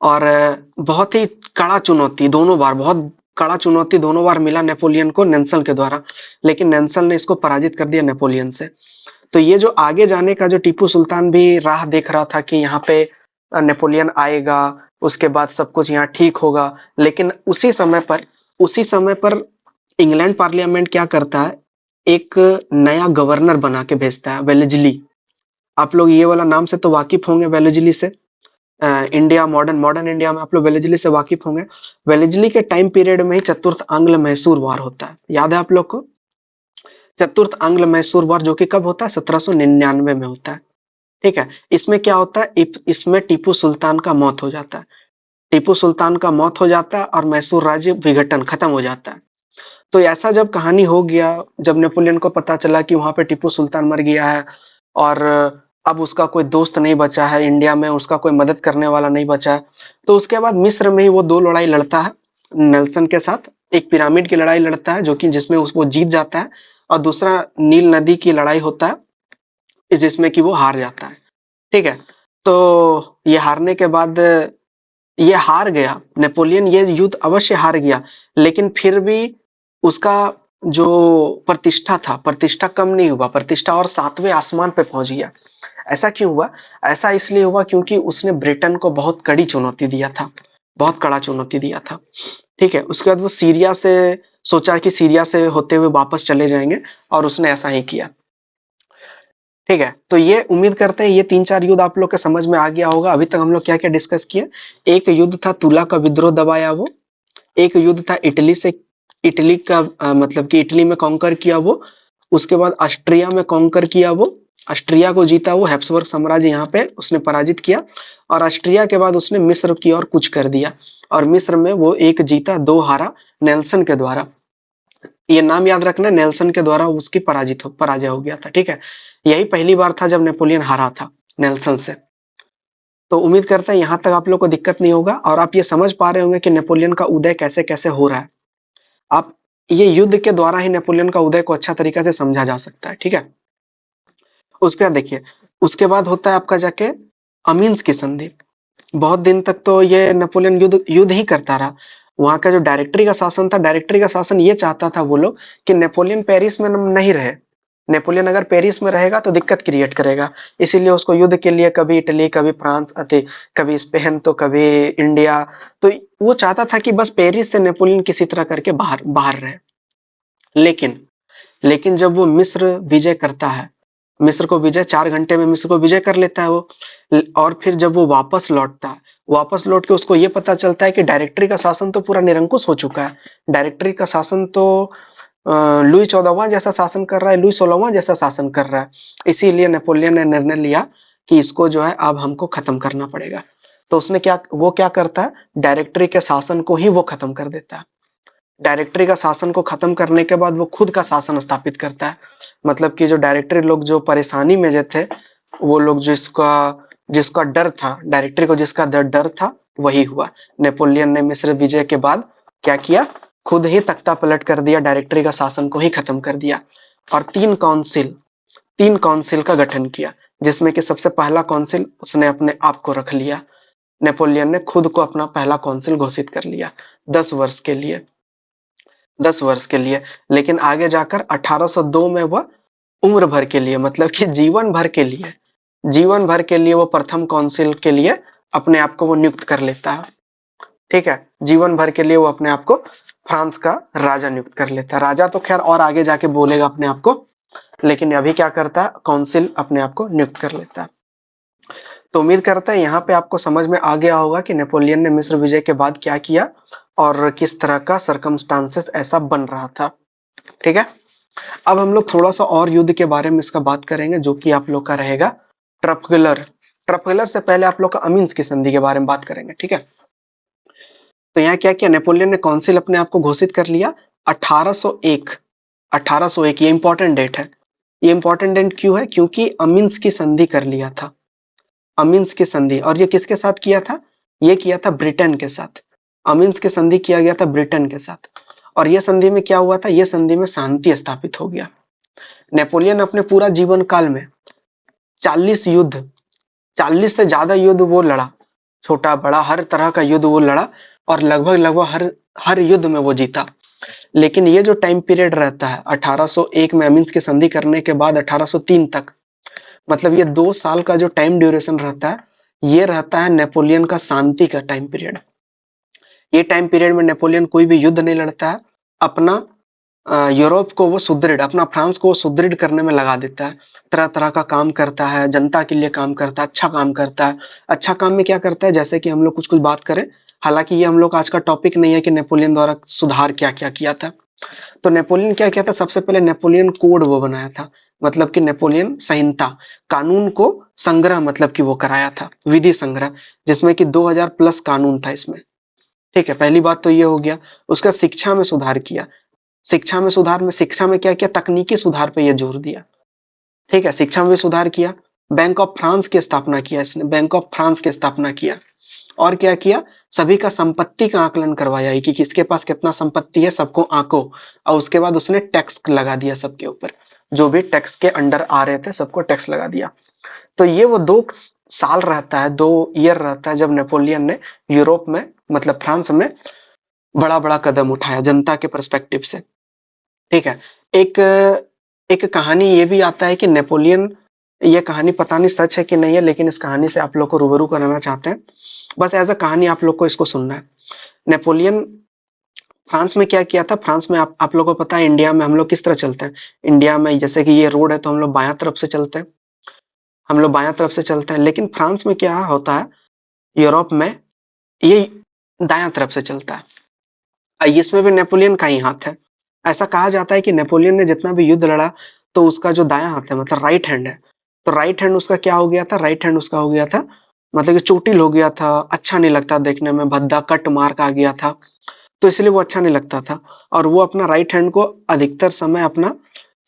और बहुत ही कड़ा चुनौती, दोनों बार बहुत कड़ा चुनौती दोनों बार मिला नेपोलियन को नेल्सन के द्वारा, लेकिन नेल्सन ने इसको पराजित कर दिया नेपोलियन से। तो ये जो आगे जाने का जो टीपू सुल्तान भी राह देख रहा था कि यहाँ पे नेपोलियन आएगा, उसके बाद सब कुछ यहाँ ठीक होगा, लेकिन उसी समय पर इंग्लैंड पार्लियामेंट क्या करता है, एक नया गवर्नर बना के भेजता है, वेलेजली। आप लोग ये वाला नाम से तो वाकिफ होंगे, वेलेजली से। इंडिया मॉडर्न इंडिया में आप लोग वेलेजली से वाकिफ होंगे। वेलेजली के टाइम पीरियड में ही चतुर्थ आंग्ल मैसूर वार होता है, याद है आप लोग को? चतुर्थ आंग्ल मैसूर वार, जो कि कब होता है, 1799 में होता है, ठीक है। इसमें क्या होता है, इसमें टीपू सुल्तान का मौत हो जाता है। टीपू सुल्तान का मौत हो जाता है और मैसूर राज्य विघटन खत्म हो जाता है। तो ऐसा जब कहानी हो गया, जब नेपोलियन को पता चला कि वहां पे टीपू सुल्तान मर गया है और अब उसका कोई दोस्त नहीं बचा है इंडिया में, उसका कोई मदद करने वाला नहीं बचा है, तो उसके बाद मिस्र में ही वो 2 लड़ाई लड़ता है नेल्सन के साथ। एक पिरामिड की लड़ाई लड़ता है, जो कि जिसमें वो जीत जाता है, और दूसरा नील नदी की लड़ाई होता है, जिसमें कि वो हार जाता है, ठीक है। तो ये हारने के बाद ये हार गया नेपोलियन, ये युद्ध अवश्य हार गया, लेकिन फिर भी उसका जो प्रतिष्ठा था, प्रतिष्ठा कम नहीं हुआ, प्रतिष्ठा और 7वें आसमान पे पहुंच गया। ऐसा क्यों हुआ? ऐसा इसलिए हुआ क्योंकि उसने ब्रिटेन को बहुत कड़ी चुनौती दिया था, बहुत कड़ा चुनौती दिया था, ठीक है। उसके बाद वो सीरिया से सोचा कि सीरिया से होते हुए वापस चले जाएंगे, और उसने ऐसा ही किया, ठीक है। तो ये उम्मीद करते हैं ये 3-4 युद्ध आप लोग के समझ में आ गया होगा। अभी तक हम लोग क्या क्या डिस्कस किए? एक युद्ध था तुला का विद्रोह दबाया वो, एक युद्ध था इटली से, इटली का मतलब कि इटली में कॉन्कर किया वो, उसके बाद ऑस्ट्रिया में कॉन्कर किया वो, ऑस्ट्रिया को जीता वो, हैप्सबर्ग साम्राज्य यहाँ पे उसने पराजित किया, और ऑस्ट्रिया के बाद उसने मिस्र की ओर कूच कर दिया, और मिस्र में वो 1 जीता 2 हारा नेल्सन के द्वारा। ये नाम याद रखना, नेल्सन के द्वारा उसकी पराजय हो गया था, ठीक है। यही पहली बार था जब नेपोलियन हारा था नेल्सन से। तो उम्मीद करते हैं यहाँ तक आप लोग को दिक्कत नहीं होगा, और आप ये समझ पा रहे होंगे कि नेपोलियन का उदय कैसे कैसे हो रहा है। आप ये युद्ध के द्वारा ही नेपोलियन का उदय को अच्छा तरीका से समझा जा सकता है, ठीक है। उसके बाद देखिए, उसके बाद होता है आपका जाके अमीन्स की संधि। बहुत दिन तक तो ये नेपोलियन युद्ध ही करता रहा। वहां का जो डायरेक्टरी का शासन था, डायरेक्टरी का शासन ये चाहता था वो लोग कि नेपोलियन पेरिस में नहीं रहे। नेपोलियन अगर पेरिस में रहेगा तो दिक्कत क्रिएट करेगा, इसीलिए उसको युद्ध के लिए कभी इटली, कभी फ्रांस, कभी स्पेन, तो कभी इंडिया। तो वो चाहता था कि बस पेरिस से नेपोलियन किसी तरह करके बाहर बाहर रहे। लेकिन लेकिन जब वो मिस्र विजय करता है, मिस्र को विजय 4 घंटे में मिस्र को विजय कर लेता है वो, और फिर जब वो वापस लौटता है, वापस लौट के उसको ये पता चलता है कि डायरेक्टरी का शासन तो पूरा निरंकुश हो चुका है। डायरेक्टरी का शासन तो लुई 14वां जैसा शासन कर रहा है, लुई 16वां जैसा शासन कर रहा है। इसीलिए नेपोलियन ने निर्णय लिया कि इसको जो है अब हमको खत्म करना पड़ेगा। तो उसने वो क्या करता है, डायरेक्टरी के शासन को ही वो खत्म कर देता है। डायरेक्टरी का शासन को खत्म करने के बाद वो खुद का शासन स्थापित करता है। मतलब कि जो डायरेक्टरी लोग जो परेशानी में जो थे, वो लोग जिसका जिसका डर था, डायरेक्टरी को जिसका डर था, वही हुआ। नेपोलियन ने मिस्र विजय के बाद क्या किया, खुद ही तख्ता पलट कर दिया, डायरेक्टरी का शासन को ही खत्म कर दिया, और 3 काउंसिल का गठन किया, जिसमें कि सबसे पहला काउंसिल उसने अपने आप को रख लिया। नेपोलियन ने खुद को अपना पहला काउंसिल घोषित कर लिया 10 वर्ष के लिए, 10 वर्ष के लिए। लेकिन आगे जाकर 1802 में वह उम्र भर के लिए, मतलब कि जीवन भर के लिए वो प्रथम काउंसिल के लिए अपने आप को वो नियुक्त कर लेता है, ठीक है, जीवन भर के लिए वो अपने आप को फ्रांस का राजा नियुक्त कर लेता है। राजा तो खैर और आगे जाके बोलेगा अपने आप को, लेकिन अभी क्या करता है, काउंसिल अपने आप को नियुक्त कर लेता है। तो उम्मीद करता है यहाँ पे आपको समझ में आ गया होगा कि नेपोलियन ने मिस्र विजय के बाद क्या किया और किस तरह का सरकमस्टांसेस ऐसा बन रहा था। ठीक है, अब हम लोग थोड़ा सा और युद्ध के बारे में इसका बात करेंगे, जो कि आप लोग का रहेगा ट्रफलगर। ट्रफलगर से पहले आप लोग का अमीन्स की संधि के बारे में बात करेंगे। ठीक है, तो यहाँ क्या किया, नेपोलियन ने काउंसिल अपने आप को घोषित कर लिया 1801। 1801 ये इंपॉर्टेंट डेट है। ये इंपॉर्टेंट डेट क्यों है, क्योंकि अमीन्स की संधि कर लिया था। अमीन्स की संधि, और ये किसके साथ किया था, ये किया था ब्रिटेन के साथ। अमीन्स की संधि किया गया था ब्रिटेन के साथ, और ये संधि में क्या हुआ था, ये संधि में शांति स्थापित हो गया। नेपोलियन अपने पूरा जीवन काल में 40 युद्ध, 40 से ज्यादा युद्ध वो लड़ा, छोटा बड़ा हर तरह का युद्ध वो लड़ा, और लगभग लगभग हर युद्ध में वो जीता। लेकिन ये जो टाइम पीरियड रहता है 1801 में अमीन्स की संधि करने के बाद 1803 तक, मतलब ये 2 साल का जो टाइम ड्यूरेशन रहता है, ये रहता है नेपोलियन का शांति का टाइम पीरियड। ये टाइम पीरियड में नेपोलियन कोई भी युद्ध नहीं लड़ता है, अपना यूरोप को वो सुदृढ़, अपना फ्रांस को सुदृढ़ करने में लगा देता है। तरह तरह का काम करता है, जनता के लिए काम करता है, अच्छा काम करता है। अच्छा काम में क्या करता है, जैसे कि हम लोग कुछ कुछ बात करें, हालांकि ये हम लोग आज का टॉपिक नहीं है कि नेपोलियन द्वारा सुधार क्या क्या किया था। तो नेपोलियन क्या किया था, सबसे पहले नेपोलियन कोड वो बनाया था, मतलब कि नेपोलियन संहिता, कानून को संग्रह, मतलब कि वो कराया था, विधि संग्रह, जिसमें कि 2000 प्लस कानून था इसमें। ठीक है, पहली बात तो ये हो गया। उसका शिक्षा में सुधार किया। शिक्षा में सुधार में, शिक्षा में क्या किया, तकनीकी सुधार पे ये जोर दिया। ठीक है, शिक्षा में भी सुधार किया। बैंक ऑफ फ्रांस की स्थापना किया इसने, बैंक ऑफ फ्रांस की स्थापना किया। और क्या किया, सभी का संपत्ति का आकलन करवाया कि किसके पास कितना संपत्ति है, सबको आंको, और उसके बाद उसने टैक्स लगा दिया सबके ऊपर, जो भी टैक्स के अंडर आ रहे थे सबको टैक्स लगा दिया। तो ये वो 2 साल रहता है, 2 ईयर रहता है, जब नेपोलियन ने यूरोप में, मतलब फ्रांस में बड़ा बड़ा कदम उठाया जनता के परस्पेक्टिव से। ठीक है, एक एक कहानी ये भी आता है कि नेपोलियन, ये कहानी पता नहीं सच है कि नहीं है, लेकिन इस कहानी से आप लोग को रूबरू कराना चाहते हैं, बस एज अ कहानी आप लोग को इसको सुनना है। नेपोलियन फ्रांस में क्या किया था, फ्रांस में आप लोग को पता है इंडिया में हम लोग किस तरह चलते हैं। इंडिया में जैसे कि ये रोड है तो हम लोग बायां तरफ से चलते हैं, हम लोग बायां तरफ से चलते हैं, लेकिन फ्रांस में क्या होता है, यूरोप में ये दायां तरफ से चलता है। इसमें भी नेपोलियन का ही हाथ है। ऐसा कहा जाता है कि नेपोलियन ने जितना भी युद्ध लड़ा, तो उसका जो दायां हाथ है, मतलब राइट हैंड है, तो राइट हैंड उसका क्या हो गया था, राइट हैंड उसका हो गया था, मतलब कि चोटिल हो गया था, अच्छा नहीं लगता देखने में, भद्दा कट मार्क आ गया था, तो इसलिए वो अच्छा नहीं लगता था। और वो अपना राइट हैंड को अधिकतर समय अपना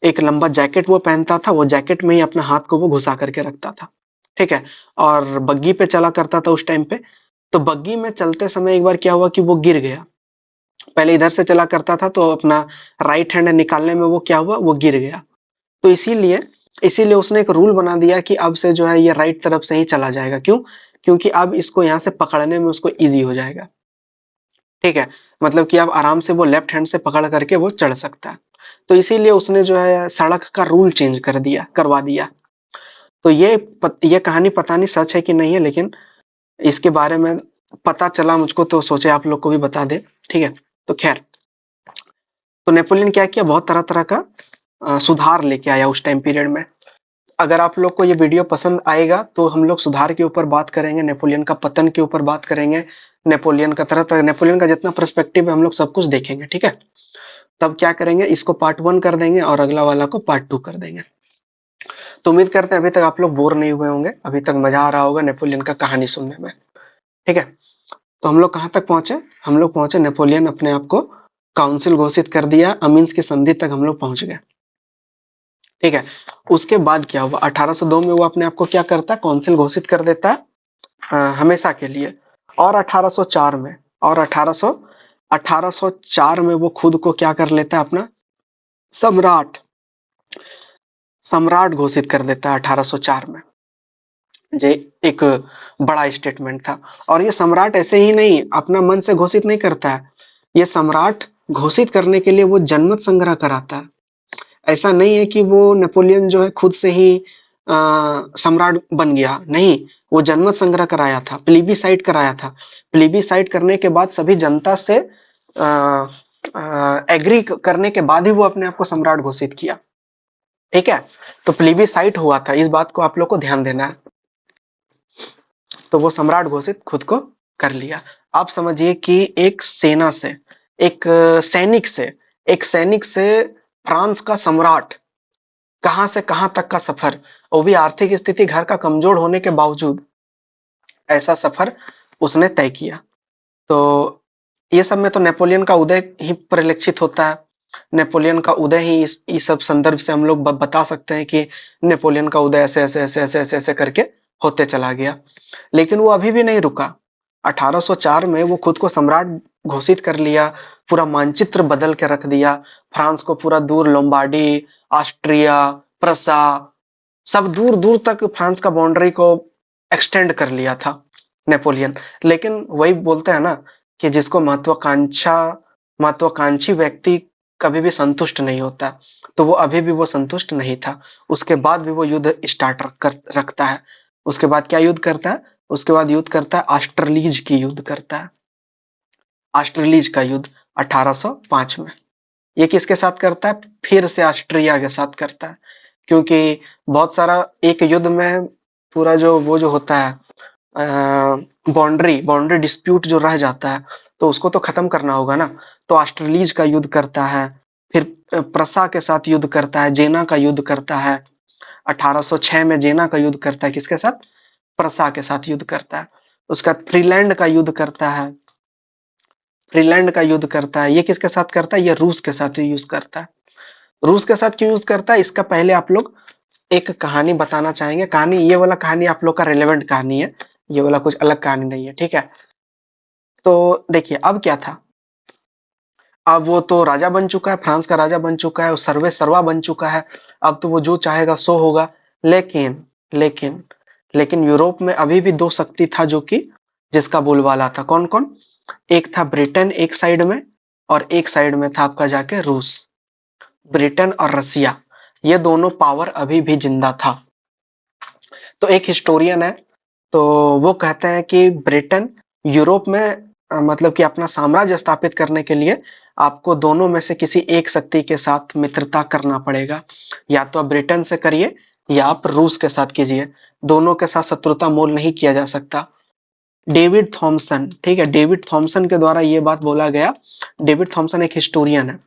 एक लंबा जैकेट वो पहनता था, वो जैकेट में ही अपना हाथ को वो घुसा करके रखता था। ठीक है, और बग्गी पे चला करता था उस टाइम पे। तो बग्गी में चलते समय एक बार क्या हुआ कि वो गिर गया। पहले इधर से चला करता था, तो अपना राइट हैंड निकालने में वो क्या हुआ, वो गिर गया। तो इसीलिए इसीलिए उसने एक रूल बना दिया कि अब से जो है ये राइट तरफ से ही चला जाएगा। क्यों, क्योंकि अब इसको यहाँ से पकड़ने में उसको इजी हो जाएगा। ठीक है, मतलब कि अब आराम से वो लेफ्ट हैंड से पकड़ करके वो चढ़ सकता है। तो इसीलिए उसने जो है सड़क का रूल चेंज करवा दिया। तो ये कहानी पता नहीं सच है कि नहीं है, लेकिन इसके बारे में पता चला मुझको, तो सोचे आप लोग को भी बता दे। ठीक है, तो खैर, तो नेपोलियन क्या किया, बहुत तरह तरह का सुधार लेके आया उस टाइम पीरियड में। अगर आप लोग को ये वीडियो पसंद आएगा तो हम लोग सुधार के ऊपर बात करेंगे, नेपोलियन का पतन के ऊपर बात करेंगे, नेपोलियन का तरह तरह, नेपोलियन का जितना पर्सपेक्टिव है हम लोग सब कुछ देखेंगे। ठीक है, तब क्या करेंगे, इसको पार्ट 1 कर देंगे और अगला वाला को पार्ट 2 कर देंगे। तो उम्मीद करते हैं अभी तक आप लोग बोर नहीं हुए होंगे, अभी तक मजा आ रहा होगा नेपोलियन का कहानी सुनने में। ठीक है, तो हम लोग कहाँ तक पहुंचे, हम लोग पहुंचे नेपोलियन अपने आप को काउंसिल घोषित कर दिया, अमीन्स की संधि तक हम लोग पहुंच गए। ठीक है, उसके बाद क्या हुआ, 1802 में वो अपने आप को क्या करता है, काउंसिल घोषित कर देता है हमेशा के लिए। और 1804 में, और 1804 में वो खुद को क्या कर लेता है, अपना सम्राट सम्राट घोषित कर देता है 1804 में। ये एक बड़ा स्टेटमेंट था। और ये सम्राट ऐसे ही नहीं अपना मन से घोषित नहीं करता है, ये सम्राट घोषित करने के लिए वो जनमत संग्रह कराता है। ऐसा नहीं है कि वो नेपोलियन जो है खुद से ही सम्राट बन गया, नहीं, वो जनमत संग्रह कराया था, प्लीबीसाइट कराया था। प्लीबीसाइट करने के बाद सभी जनता से एग्री करने के बाद ही वो अपने आप को सम्राट घोषित किया, ठीक है। तो प्लीबीसाइट हुआ था, इस बात को आप लोग को ध्यान देना है। तो वो सम्राट घोषित खुद को कर लिया। आप समझिए कि एक सेना से, एक सैनिक से फ्रांस का सम्राट, कहां से कहां तक का सफर, वो भी आर्थिक स्थिति घर का कमजोर होने के बावजूद ऐसा सफर उसने तय किया। तो ये सब में तो नेपोलियन का उदय ही परिलक्षित होता है। नेपोलियन का उदय ही इस सब संदर्भ से हम लोग बता सकते हैं कि नेपोलियन का उदय ऐसे ऐसे ऐसे ऐसे ऐसे ऐसे करके होते चला गया। लेकिन वो अभी भी नहीं रुका। 1804 में वो खुद को सम्राट घोषित कर लिया, पूरा मानचित्र बदल के रख दिया, फ्रांस को पूरा दूर लोम्बार्डी, ऑस्ट्रिया, प्रसा, सब दूर दूर तक फ्रांस का बाउंड्री को एक्सटेंड कर लिया था नेपोलियन। लेकिन वही बोलते हैं ना कि जिसको महत्वाकांक्षी व्यक्ति कभी भी संतुष्ट नहीं होता, तो वो अभी भी वो संतुष्ट नहीं था। उसके बाद भी वो युद्ध स्टार्ट रखता है। उसके बाद क्या युद्ध करता है? उसके बाद युद्ध करता है ऑस्ट्रेलिज की युद्ध करता है। ऑस्ट्रेलिज का युद्ध 1805 में। ये किसके साथ करता है? फिर से ऑस्ट्रिया के साथ करता है, क्योंकि बहुत सारा एक युद्ध में पूरा जो वो जो होता है बाउंड्री डिस्प्यूट जो रह जाता है, तो उसको तो खत्म करना होगा ना। तो ऑस्ट्रेलिज का युद्ध करता है, फिर प्रसा के साथ युद्ध करता है, जेना का युद्ध करता है। 1806 में जेना का युद्ध करता है, किसके साथ? प्रसा के साथ युद्ध करता है। उसका फ्रीलैंड का युद्ध करता है, फ्रीलैंड का युद्ध करता है। ये किसके साथ करता है? ये रूस के साथ यूज करता है। रूस के साथ क्यों यूज करता है, इसका पहले आप लोग एक कहानी बताना चाहेंगे। कहानी, ये वाला कहानी आप लोग का रेलेवेंट कहानी है, ये वाला कुछ अलग कहानी नहीं है, ठीक है। तो देखिए अब क्या था, अब वो तो राजा बन चुका है, फ्रांस का राजा बन चुका है, वो सर्वे सर्वा बन चुका है। अब तो वो जो चाहेगा सो होगा। लेकिन लेकिन लेकिन यूरोप में अभी भी दो शक्ति था जो कि जिसका बोलबाला था। कौन कौन? एक था ब्रिटेन एक साइड में, और एक साइड में था आपका जाके रूस। ब्रिटेन और रसिया, ये दोनों पावर अभी भी जिंदा था। तो एक हिस्टोरियन है, तो वो कहते हैं कि ब्रिटेन यूरोप में मतलब कि अपना साम्राज्य स्थापित करने के लिए आपको दोनों में से किसी एक शक्ति के साथ मित्रता करना पड़ेगा। या तो आप ब्रिटेन से करिए या आप रूस के साथ कीजिए, दोनों के साथ शत्रुता मोल नहीं किया जा सकता। डेविड थॉमसन, ठीक है, डेविड थॉमसन के द्वारा ये बात बोला गया। डेविड थॉमसन एक हिस्टोरियन है,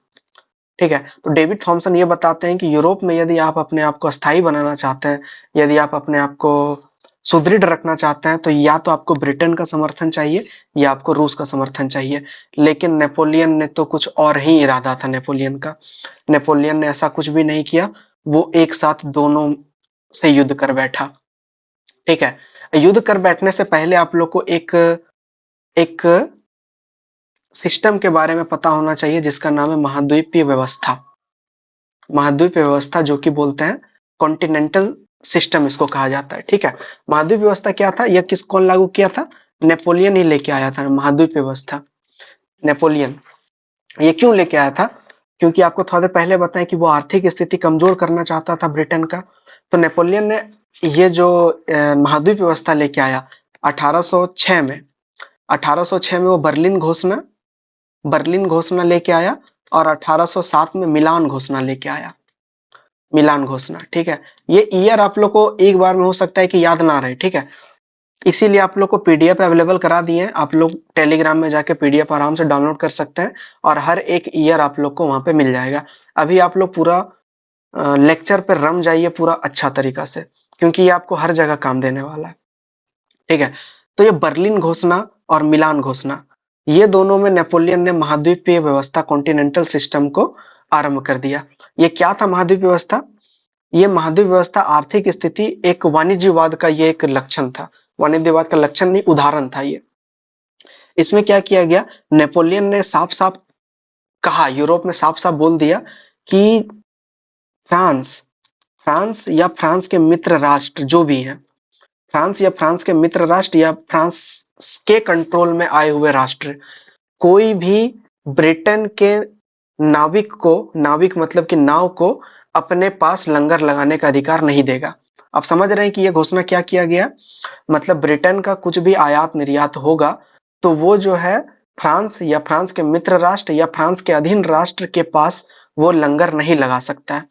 ठीक है। तो डेविड थॉमसन ये बताते हैं कि यूरोप में यदि आप अपने आप को स्थायी बनाना चाहते हैं, यदि आप अपने आप को सुदृढ़ रखना चाहते हैं, तो या तो आपको ब्रिटेन का समर्थन चाहिए या आपको रूस का समर्थन चाहिए। लेकिन नेपोलियन ने तो कुछ और ही इरादा था नेपोलियन का। नेपोलियन ने ऐसा कुछ भी नहीं किया, वो एक साथ दोनों से युद्ध कर बैठा, ठीक है। युद्ध कर बैठने से पहले आप लोग को एक एक सिस्टम के बारे में पता होना चाहिए जिसका नाम है महाद्वीपीय व्यवस्था। महाद्वीप व्यवस्था जो कि बोलते हैं कॉन्टिनेंटल सिस्टम इसको कहा जाता है, ठीक है। महाद्वीप व्यवस्था क्या था? यह कौन लागू किया था? नेपोलियन ही लेके आया था महाद्वीप व्यवस्था। नेपोलियन ये क्यों लेके आया था? क्योंकि आपको थोड़ा देर पहले बताया कि वो आर्थिक स्थिति कमजोर करना चाहता था ब्रिटेन का। तो नेपोलियन ने ये जो महाद्वीप व्यवस्था लेके आया 1806 में। 1806 में वो बर्लिन घोषणा लेके आया, और 1807 में मिलान घोषणा लेके आया। मिलान घोषणा, ठीक है। ये ईयर आप लोग को एक बार में हो सकता है कि याद ना रहे, ठीक है। इसीलिए आप लोग को पीडीएफ अवेलेबल करा दिए हैं। आप लोग टेलीग्राम में जाके पीडीएफ आराम से डाउनलोड कर सकते हैं, और हर एक ईयर आप लोग को वहां पे मिल जाएगा। अभी आप लोग पूरा लेक्चर पे रम जाइए पूरा अच्छा तरीका से, क्योंकि ये आपको हर जगह काम देने वाला है, ठीक है। तो ये बर्लिन घोषणा और मिलान घोषणा, ये दोनों में नेपोलियन ने महाद्वीपीय व्यवस्था कॉन्टिनेंटल सिस्टम को आरंभ कर दिया। ये क्या था महाद्वीप व्यवस्था? ये महाद्वीप व्यवस्था आर्थिक स्थिति एक वाणिज्यवाद का ये एक लक्षण था। वाणिज्यवाद का लक्षण नहीं, उदाहरण था ये। इसमें क्या किया गया? नेपोलियन ने साफ साफ कहा, यूरोप में साफ साफ बोल दिया कि फ्रांस फ्रांस या फ्रांस के मित्र राष्ट्र जो भी हैं, फ्रांस या फ्रांस के मित्र राष्ट्र या फ्रांस के कंट्रोल में आए हुए राष्ट्र, कोई भी ब्रिटेन के नाविक मतलब कि नाव को अपने पास लंगर लगाने का अधिकार नहीं देगा। आप समझ रहे हैं कि ये घोषणा क्या किया गया, मतलब ब्रिटेन का कुछ भी आयात निर्यात होगा तो वो जो है फ्रांस या फ्रांस के मित्र राष्ट्र या फ्रांस के अधीन राष्ट्र के पास वो लंगर नहीं लगा सकता है।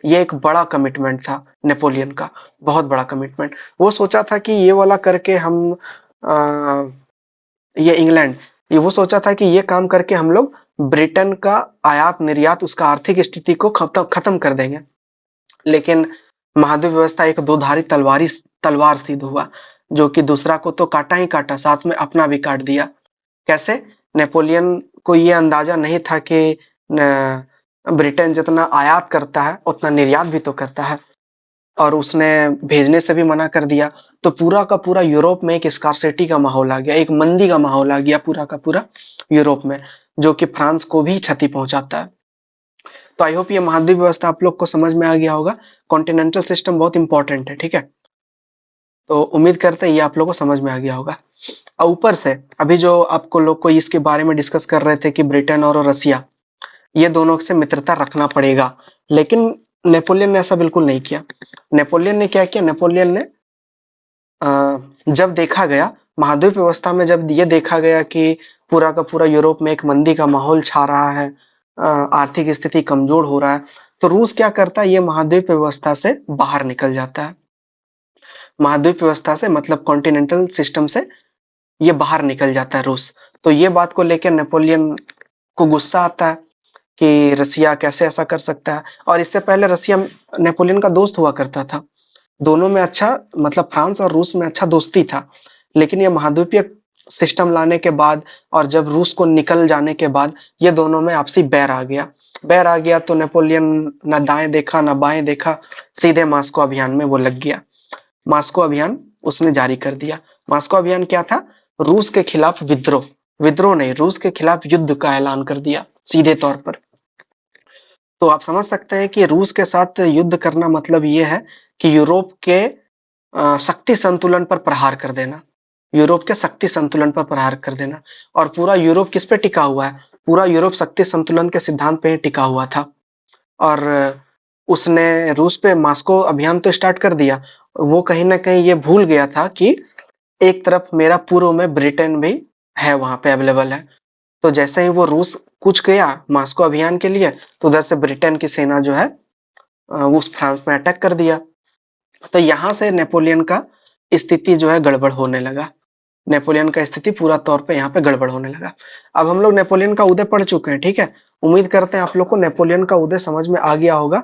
ये एक बड़ा कमिटमेंट था नेपोलियन का, बहुत बड़ा कमिटमेंट। वो सोचा था कि ये वाला करके हम ये इंग्लैंड, ये वो सोचा था कि ये काम करके हम लोग ब्रिटेन का आयात निर्यात, उसका आर्थिक स्थिति को खत्म कर देंगे। लेकिन महाद्वीप व्यवस्था एक दोधारी तलवार सिद्ध हुआ, जो कि दूसरा को तो काटा ही काटा, साथ में अपना भी काट दिया। कैसे? नेपोलियन को ये अंदाजा नहीं था कि ब्रिटेन जितना आयात करता है उतना निर्यात भी तो करता है, और उसने भेजने से भी मना कर दिया। तो पूरा का पूरा यूरोप में एक स्कार्सिटी का माहौल आ गया, एक मंदी का माहौल आ गया पूरा का पूरा यूरोप में, जो कि फ्रांस को भी क्षति पहुंचाता है। तो आई होप ये महाद्वीप व्यवस्था आप लोग को समझ में आ गया होगा। कॉन्टिनेंटल सिस्टम बहुत इंपॉर्टेंट है, ठीक है। तो उम्मीद करते हैं ये आप लोग को समझ में आ गया होगा। और ऊपर से अभी जो आपको लोग को इसके बारे में डिस्कस कर रहे थे कि ब्रिटेन और रसिया, ये दोनों से मित्रता रखना पड़ेगा, लेकिन नेपोलियन ने ऐसा बिल्कुल नहीं किया। नेपोलियन ने क्या किया? नेपोलियन ने जब देखा गया महाद्वीप व्यवस्था में, जब ये देखा गया कि पूरा का पूरा यूरोप में एक मंदी का माहौल छा रहा है, आर्थिक स्थिति कमजोर हो रहा है, तो रूस क्या करता है? ये महाद्वीप व्यवस्था से बाहर निकल जाता है। महाद्वीप व्यवस्था से मतलब कॉन्टिनेंटल सिस्टम से ये बाहर निकल जाता है रूस। तो ये बात को लेकर नेपोलियन को गुस्सा आता है कि रसिया कैसे ऐसा कर सकता है। और इससे पहले रसिया नेपोलियन का दोस्त हुआ करता था, दोनों में अच्छा, मतलब फ्रांस और रूस में अच्छा दोस्ती था। लेकिन ये महाद्वीपीय सिस्टम लाने के बाद और जब रूस को निकल जाने के बाद ये दोनों में आपसी बैर आ गया। बैर आ गया तो नेपोलियन ना दाएं देखा ना बाएं देखा, सीधे मास्को अभियान में वो लग गया। मास्को अभियान उसने जारी कर दिया। मास्को अभियान क्या था? रूस के खिलाफ विद्रोह, विद्रोह नहीं, रूस के खिलाफ युद्ध का ऐलान कर दिया सीधे तौर पर। तो आप समझ सकते हैं कि रूस के साथ युद्ध करना मतलब ये है कि यूरोप के शक्ति संतुलन पर प्रहार कर देना, यूरोप के शक्ति संतुलन पर प्रहार कर देना। और पूरा यूरोप किस पे टिका हुआ है? पूरा यूरोप शक्ति संतुलन के सिद्धांत पे ही टिका हुआ था। और उसने रूस पे मास्को अभियान तो स्टार्ट कर दिया, वो कहीं ना कहीं ये भूल गया था कि एक तरफ मेरा पूर्व में ब्रिटेन भी है, वहां पे अवेलेबल है। तो जैसे ही वो रूस कूच गया मास्को अभियान के लिए, तो उधर से ब्रिटेन की सेना जो है उस फ्रांस में अटैक कर दिया। तो यहाँ से नेपोलियन का स्थिति जो है गड़बड़ होने लगा। नेपोलियन का स्थिति पूरा तौर पे यहाँ पे गड़बड़ होने लगा। अब हम लोग नेपोलियन का उदय पढ़ चुके हैं, ठीक है। उम्मीद करते हैं आप लोग को नेपोलियन का उदय समझ में आ गया होगा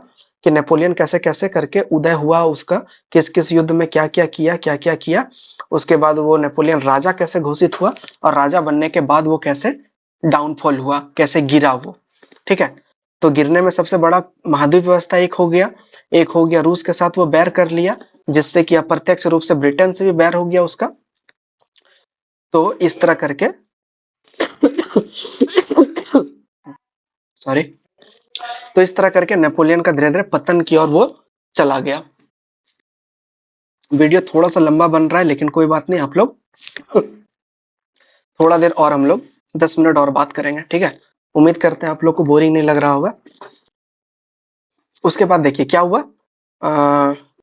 कि नेपोलियन कैसे कैसे करके उदय हुआ उसका, किस किस युद्ध में क्या क्या किया, क्या क्या किया। उसके बाद वो नेपोलियन राजा कैसे घोषित हुआ, और राजा बनने के बाद वो कैसे डाउनफॉल हुआ, कैसे गिरा वो, ठीक है। तो गिरने में सबसे बड़ा महाद्वीप व्यवस्था एक हो गया, एक हो गया रूस के साथ वो बैर कर लिया, जिससे कि अप्रत्यक्ष रूप से ब्रिटेन से भी बैर हो गया उसका। तो इस तरह करके सॉरी, तो इस तरह करके नेपोलियन का धीरे धीरे पतन की ओर वो चला गया। वीडियो थोड़ा सा लंबा बन रहा है, लेकिन कोई बात नहीं, आप लोग थोड़ा देर और हम लोग 10 मिनट और बात करेंगे, ठीक है। उम्मीद करते हैं आप लोग को बोरिंग नहीं लग रहा होगा। उसके बाद देखिए क्या हुआ,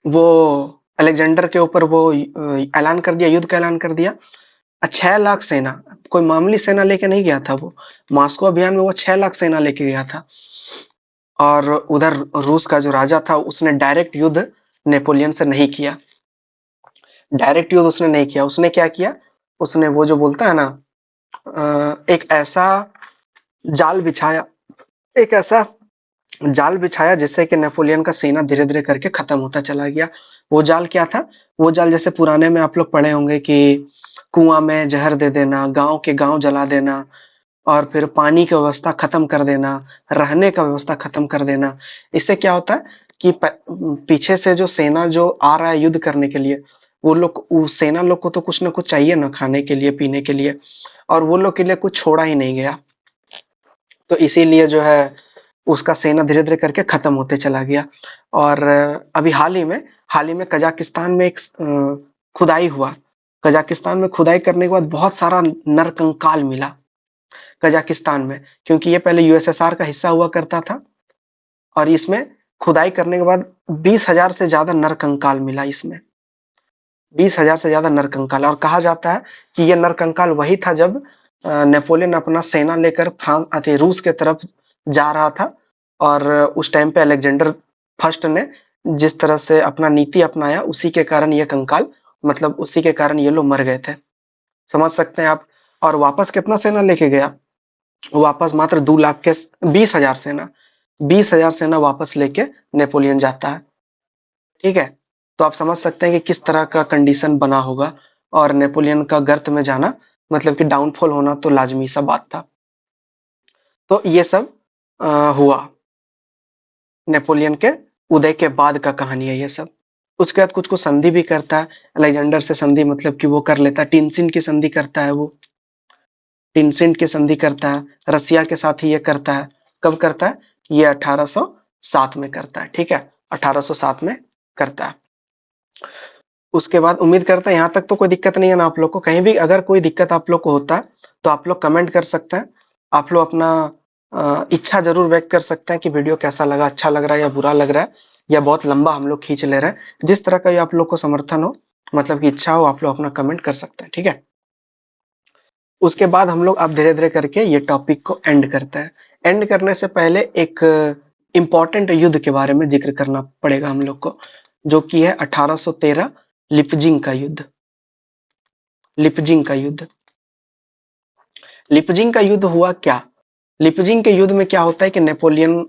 वो अलेक्जेंडर के ऊपर वो ऐलान कर दिया, युद्ध का ऐलान कर दिया। 6 लाख सेना, कोई मामूली सेना लेके नहीं गया था वो, मास्को अभियान में वो 6 लाख सेना लेके गया था। और उधर रूस का जो राजा था उसने डायरेक्ट युद्ध नेपोलियन से नहीं किया, डायरेक्ट युद्ध उसने नहीं किया। उसने क्या किया? उसने वो जो बोलता है ना, एक ऐसा जाल बिछाया, एक ऐसा जाल बिछाया जिससे कि नेपोलियन का सेना धीरे धीरे करके खत्म होता चला गया। वो जाल क्या था? वो जाल जैसे पुराने में आप लोग पढ़े होंगे कि कुआं में जहर दे देना, गांव के गांव जला देना, और फिर पानी की व्यवस्था खत्म कर देना, रहने का व्यवस्था खत्म कर देना। इससे क्या होता है कि पीछे से जो सेना जो आ रहा है युद्ध करने के लिए, वो लोग, उस सेना लोग को तो कुछ ना कुछ चाहिए ना, खाने के लिए, पीने के लिए, और वो लोग के लिए कुछ छोड़ा ही नहीं गया। तो इसीलिए जो है उसका सेना धीरे धीरे करके खत्म होते चला गया। और अभी हाल ही में कजाकिस्तान में एक खुदाई हुआ। कजाकिस्तान में खुदाई करने के बाद बहुत सारा नरकंकाल मिला कजाकिस्तान में, क्योंकि ये पहले यूएसएसआर का हिस्सा हुआ करता था, और इसमें खुदाई करने के बाद 20,000 से ज्यादा नरकंकाल मिला इसमें, 20,000 से ज्यादा नरकंकाल। और कहा जाता है कि ये नरकंकाल वही था जब नेपोलियन अपना सेना लेकर रूस के तरफ जा रहा था, और उस टाइम पे अलेक्जेंडर फर्स्ट ने जिस तरह से अपना नीति अपनाया, उसी के कारण ये कंकाल, मतलब उसी के कारण ये लोग मर गए थे, समझ सकते हैं आप। और वापस कितना सेना लेके गया, वापस मात्र 2 लाख के 20,000 सेना, 20,000 सेना वापस लेके नेपोलियन जाता है, ठीक है। तो आप समझ सकते हैं कि किस तरह का कंडीशन बना होगा, और नेपोलियन का गर्त में जाना मतलब कि डाउनफॉल होना तो लाजमी सा बात था। तो ये सब हुआ नेपोलियन के उदय के बाद का कहानी है ये सब। उसके बाद कुछ कुछ संधि भी करता है अलेक्जेंडर से, संधि मतलब कि वो कर लेता है, टिनसिन की संधि करता है, वो टिनसिन की संधि करता है, रसिया के साथ ही ये करता है। कब करता है, ये 1807 में करता है, ठीक है, 1807 में करता है। उसके बाद उम्मीद करता है यहाँ तक तो कोई दिक्कत नहीं है ना आप लोग को। कहीं भी अगर कोई दिक्कत आप लोग को होता है तो आप लोग कमेंट कर सकते हैं, आप लोग अपना इच्छा जरूर व्यक्त कर सकते हैं कि वीडियो कैसा लगा, अच्छा लग रहा है या बुरा लग रहा है, या बहुत लंबा हम लोग खींच ले रहे हैं। जिस तरह का भी आप लोग को समर्थन हो, मतलब कि इच्छा हो, आप लोग अपना कमेंट कर सकते हैं, ठीक है। उसके बाद हम लोग अब धीरे धीरे करके ये टॉपिक को एंड करते हैं। एंड करने से पहले एक इम्पॉर्टेंट युद्ध के बारे में जिक्र करना पड़ेगा हम लोग को, जो कि है 1813 लिपजिंग का युद्ध। लिपजिंग का युद्ध, लिपजिंग का युद्ध हुआ क्या, लिपजिंग के युद्ध में क्या होता है कि नेपोलियन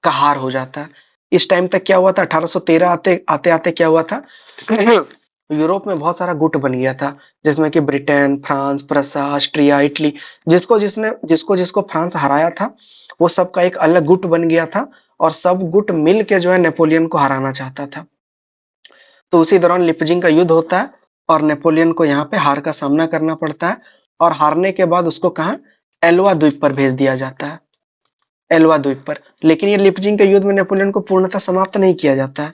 का हार हो जाता है। इस टाइम तक क्या हुआ था, 1813 आते आते आते क्या हुआ था यूरोप में बहुत सारा गुट बन गया था, जिसमें कि ब्रिटेन, फ्रांस, प्रसा, ऑस्ट्रिया, इटली, जिसको जिसको फ्रांस हराया था वो सबका एक अलग गुट बन गया था, और सब गुट मिल के जो है नेपोलियन को हराना चाहता था। तो उसी दौरान लिपजिंग का युद्ध होता है, और नेपोलियन को यहाँ पे हार का सामना करना पड़ता है, और हारने के बाद उसको कहा, एल्वा द्वीप पर भेज दिया जाता है, एल्वा द्वीप पर। लेकिन ये लिपजिंग के युद्ध में नेपोलियन को पूर्णतः समाप्त नहीं किया जाता है,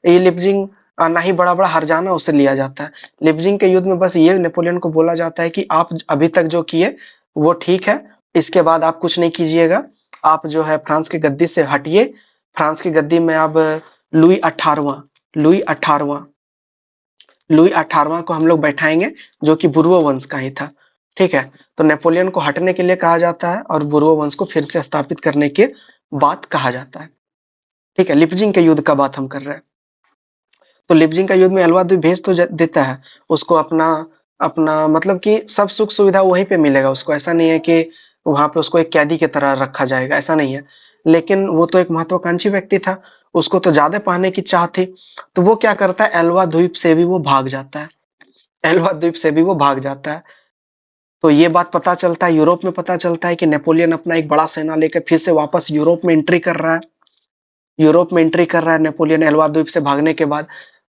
ये लिपजिंग ना ही बड़ा बड़ा हर जाना उसे लिया जाता है। लिपजिंग के युद्ध में बस ये नेपोलियन को बोला जाता है कि आप अभी तक जो किए वो ठीक है, इसके बाद आप कुछ नहीं कीजिएगा, आप जो है फ्रांस की गद्दी से हटिए, फ्रांस की गद्दी में अब लुई 18वां, लुई 18वां, लुई 18वां को हम लोग बैठाएंगे, जो कि बुर्बो वंश का ही था, ठीक है। तो नेपोलियन को हटने के लिए कहा जाता है, और बुर्बो वंश को फिर से स्थापित करने की बात कहा जाता है, ठीक है। लिपजिंग के युद्ध का बात हम कर रहे हैं। तो लिपजिंग का युद्ध में एल्वा द्वीप भेज तो देता है उसको, अपना अपना मतलब कि सब सुख सुविधा वहीं पे मिलेगा उसको, ऐसा नहीं है कि वहां पे उसको एक कैदी की तरह रखा जाएगा, ऐसा नहीं है। लेकिन वो तो एक महत्वाकांक्षी व्यक्ति था, उसको तो ज्यादा पाने की चाह थी, तो वो क्या करता है, एल्वा द्वीप से भी वो भाग जाता है, एल्वा द्वीप से भी वो भाग जाता है। तो ये बात पता चलता है, यूरोप में पता चलता है कि नेपोलियन अपना एक बड़ा सेना लेकर फिर से वापस यूरोप में एंट्री कर रहा है, यूरोप में एंट्री कर रहा है नेपोलियन एल्वा द्वीप से भागने के बाद।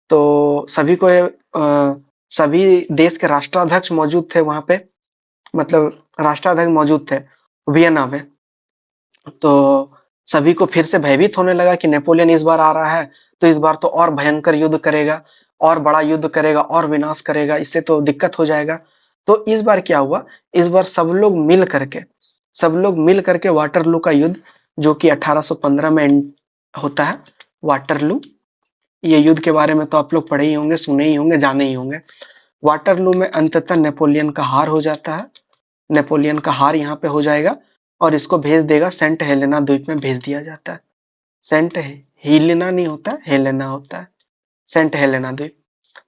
तो सभी को सभी देश के राष्ट्राध्यक्ष मौजूद थे वहां पे, मतलब राष्ट्राध्यक्ष मौजूद थे वियना में। तो सभी को फिर से भयभीत होने लगा कि नेपोलियन इस बार आ रहा है, तो इस बार तो और भयंकर युद्ध करेगा, और बड़ा युद्ध करेगा, और विनाश करेगा, इससे तो दिक्कत हो जाएगा। तो इस बार क्या हुआ, इस बार सब लोग मिल करके वाटरलू का युद्ध, जो कि 1815 में होता है, वाटरलू, ये युद्ध के बारे में तो आप लोग पढ़े ही होंगे, सुने ही होंगे, जाने ही होंगे। वाटरलू में अंततः नेपोलियन का हार हो जाता है, नेपोलियन का हार यहाँ पे हो जाएगा, और इसको भेज देगा सेंट हेलेना द्वीप में भेज दिया जाता है। सेंट हेलेना नहीं होता, हेलेना होता है, सेंट हेलेना द्वीप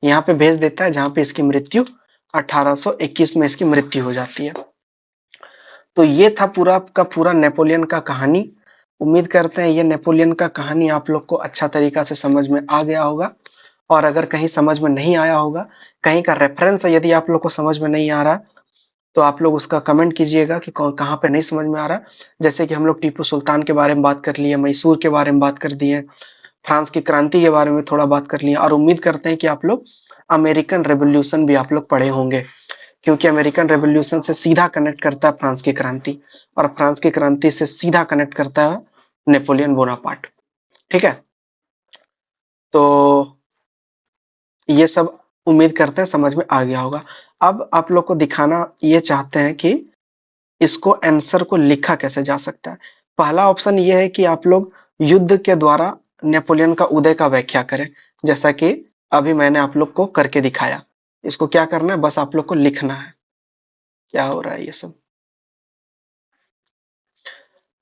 यहाँ पे भेज देता है, जहां पे इसकी मृत्यु 1821 में इसकी मृत्यु हो जाती है। तो ये था पूरा का पूरा नेपोलियन का कहानी। उम्मीद करते हैं ये नेपोलियन का कहानी आप लोग को अच्छा तरीका से समझ में आ गया होगा, और अगर कहीं समझ में नहीं आया होगा, कहीं का रेफरेंस यदि आप लोग को समझ में नहीं आ रहा, तो आप लोग उसका कमेंट कीजिएगा कि कहाँ पे नहीं समझ में आ रहा। जैसे कि हम लोग टीपू सुल्तान के बारे में बात कर लिए, मैसूर के बारे में बात कर दिए, फ्रांस की क्रांति के बारे में थोड़ा बात कर लिए, और उम्मीद करते हैं कि आप लोग अमेरिकन रेवोल्यूशन भी आप लोग पढ़े होंगे, क्योंकि अमेरिकन रेवोल्यूशन से सीधा कनेक्ट करता है फ्रांस की क्रांति, और फ्रांस की क्रांति से सीधा कनेक्ट करता है नेपोलियन बोनापार्ट, ठीक है। तो ये सब उम्मीद करते हैं समझ में आ गया होगा। अब आप लोग को दिखाना ये चाहते हैं कि इसको आंसर को लिखा कैसे जा सकता है। पहला ऑप्शन ये है कि आप लोग युद्ध के द्वारा नेपोलियन का उदय का व्याख्या करें, जैसा कि अभी मैंने आप लोग को करके दिखाया। इसको क्या करना है, बस आप लोग को लिखना है क्या हो रहा है ये सब।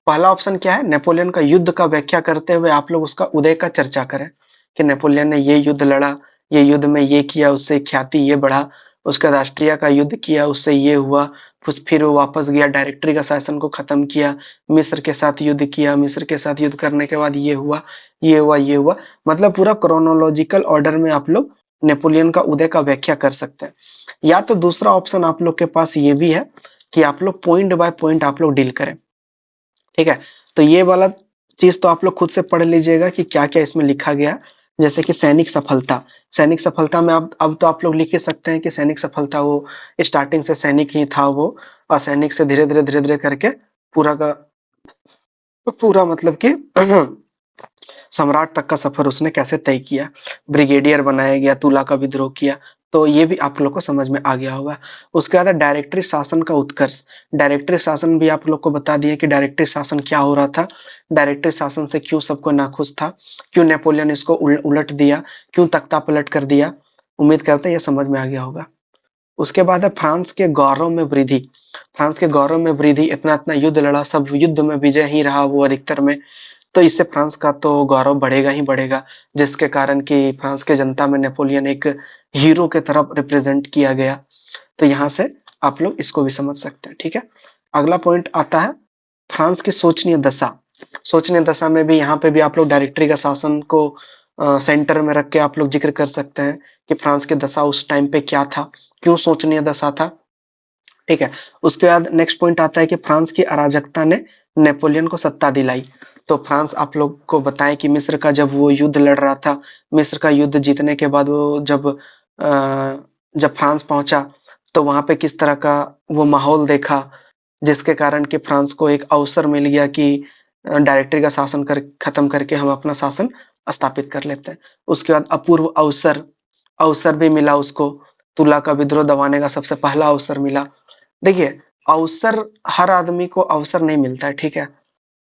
पहला ऑप्शन क्या है, नेपोलियन का युद्ध का व्याख्या करते हुए आप लोग उसका उदय का चर्चा करें कि नेपोलियन ने ये युद्ध लड़ा, ये युद्ध में ये किया, उससे ख्याति ये बढ़ा, उसका राष्ट्रीय का युद्ध किया, उससे ये हुआ, फिर वो वापस गया, डायरेक्टरी का शासन को खत्म किया, मिस्र के साथ युद्ध किया, मिस्र के साथ युद्ध करने के बाद ये हुआ, ये हुआ, ये हुआ। मतलब पूरा क्रोनोलॉजिकल ऑर्डर में आप लोग नेपोलियन का उदय का व्याख्या कर सकते हैं। या तो दूसरा ऑप्शन आप लोग के पास ये भी है कि आप लोग पॉइंट बाय पॉइंट आप लोग डील करें, ठीक है। तो ये वाला चीज तो आप लोग खुद से पढ़ लीजिएगा कि क्या क्या इसमें लिखा गया। जैसे कि सैनिक सफलता, सैनिक सफलता में अब तो आप लोग लिख ही सकते हैं कि सैनिक सफलता वो स्टार्टिंग से सैनिक ही था वो, और सैनिक से धीरे धीरे करके पूरा का पूरा मतलब कि सम्राट तक का सफर उसने कैसे तय किया, ब्रिगेडियर बनाया गया, तुला का विद्रोह किया। तो ये भी आप लोग को समझ में आ गया होगा। उसके बाद डायरेक्टरी शासन का उत्कर्ष, डायरेक्टरी शासन भी आप लोग को बता दिए कि डायरेक्टरी शासन क्या हो रहा था, डायरेक्टरी शासन से क्यों सबको नाखुश था, क्यों नेपोलियन इसको उलट दिया, क्यों तख्ता पलट कर दिया। उम्मीद करते हैं ये समझ में आ गया होगा। उसके बाद है फ्रांस के गौरव में वृद्धि, फ्रांस के गौरव में वृद्धि, इतना इतना युद्ध लड़ा, सब युद्ध में विजय ही रहा वो अधिकतर में, तो इससे फ्रांस का तो गौरव बढ़ेगा ही बढ़ेगा, जिसके कारण कि फ्रांस के जनता में नेपोलियन एक हीरो के तरफ रिप्रेजेंट किया गया। तो यहाँ से आप लोग इसको भी समझ सकते हैं, ठीक है। अगला पॉइंट आता है फ्रांस की शोचनीय दशा, शोचनीय दशा में भी यहाँ पे भी आप लोग डायरेक्टरी का शासन को सेंटर में रख के आप लोग जिक्र कर सकते हैं कि फ्रांस की दशा उस टाइम पे क्या था, क्यों शोचनीय दशा था, ठीक है। उसके बाद नेक्स्ट पॉइंट आता है कि फ्रांस की अराजकता ने नेपोलियन को सत्ता दिलाई। तो फ्रांस आप लोग को बताएं कि मिस्र का जब वो युद्ध लड़ रहा था, मिस्र का युद्ध जीतने के बाद वो जब फ्रांस पहुंचा तो वहां पे किस तरह का वो माहौल देखा, जिसके कारण कि फ्रांस को एक अवसर मिल गया कि डायरेक्टरी का शासन कर खत्म करके हम अपना शासन स्थापित कर लेते हैं। उसके बाद अपूर्व अवसर, अवसर भी मिला उसको, तुला का विद्रोह दबाने का सबसे पहला अवसर मिला। देखिए, अवसर हर आदमी को अवसर नहीं मिलता है, ठीक है।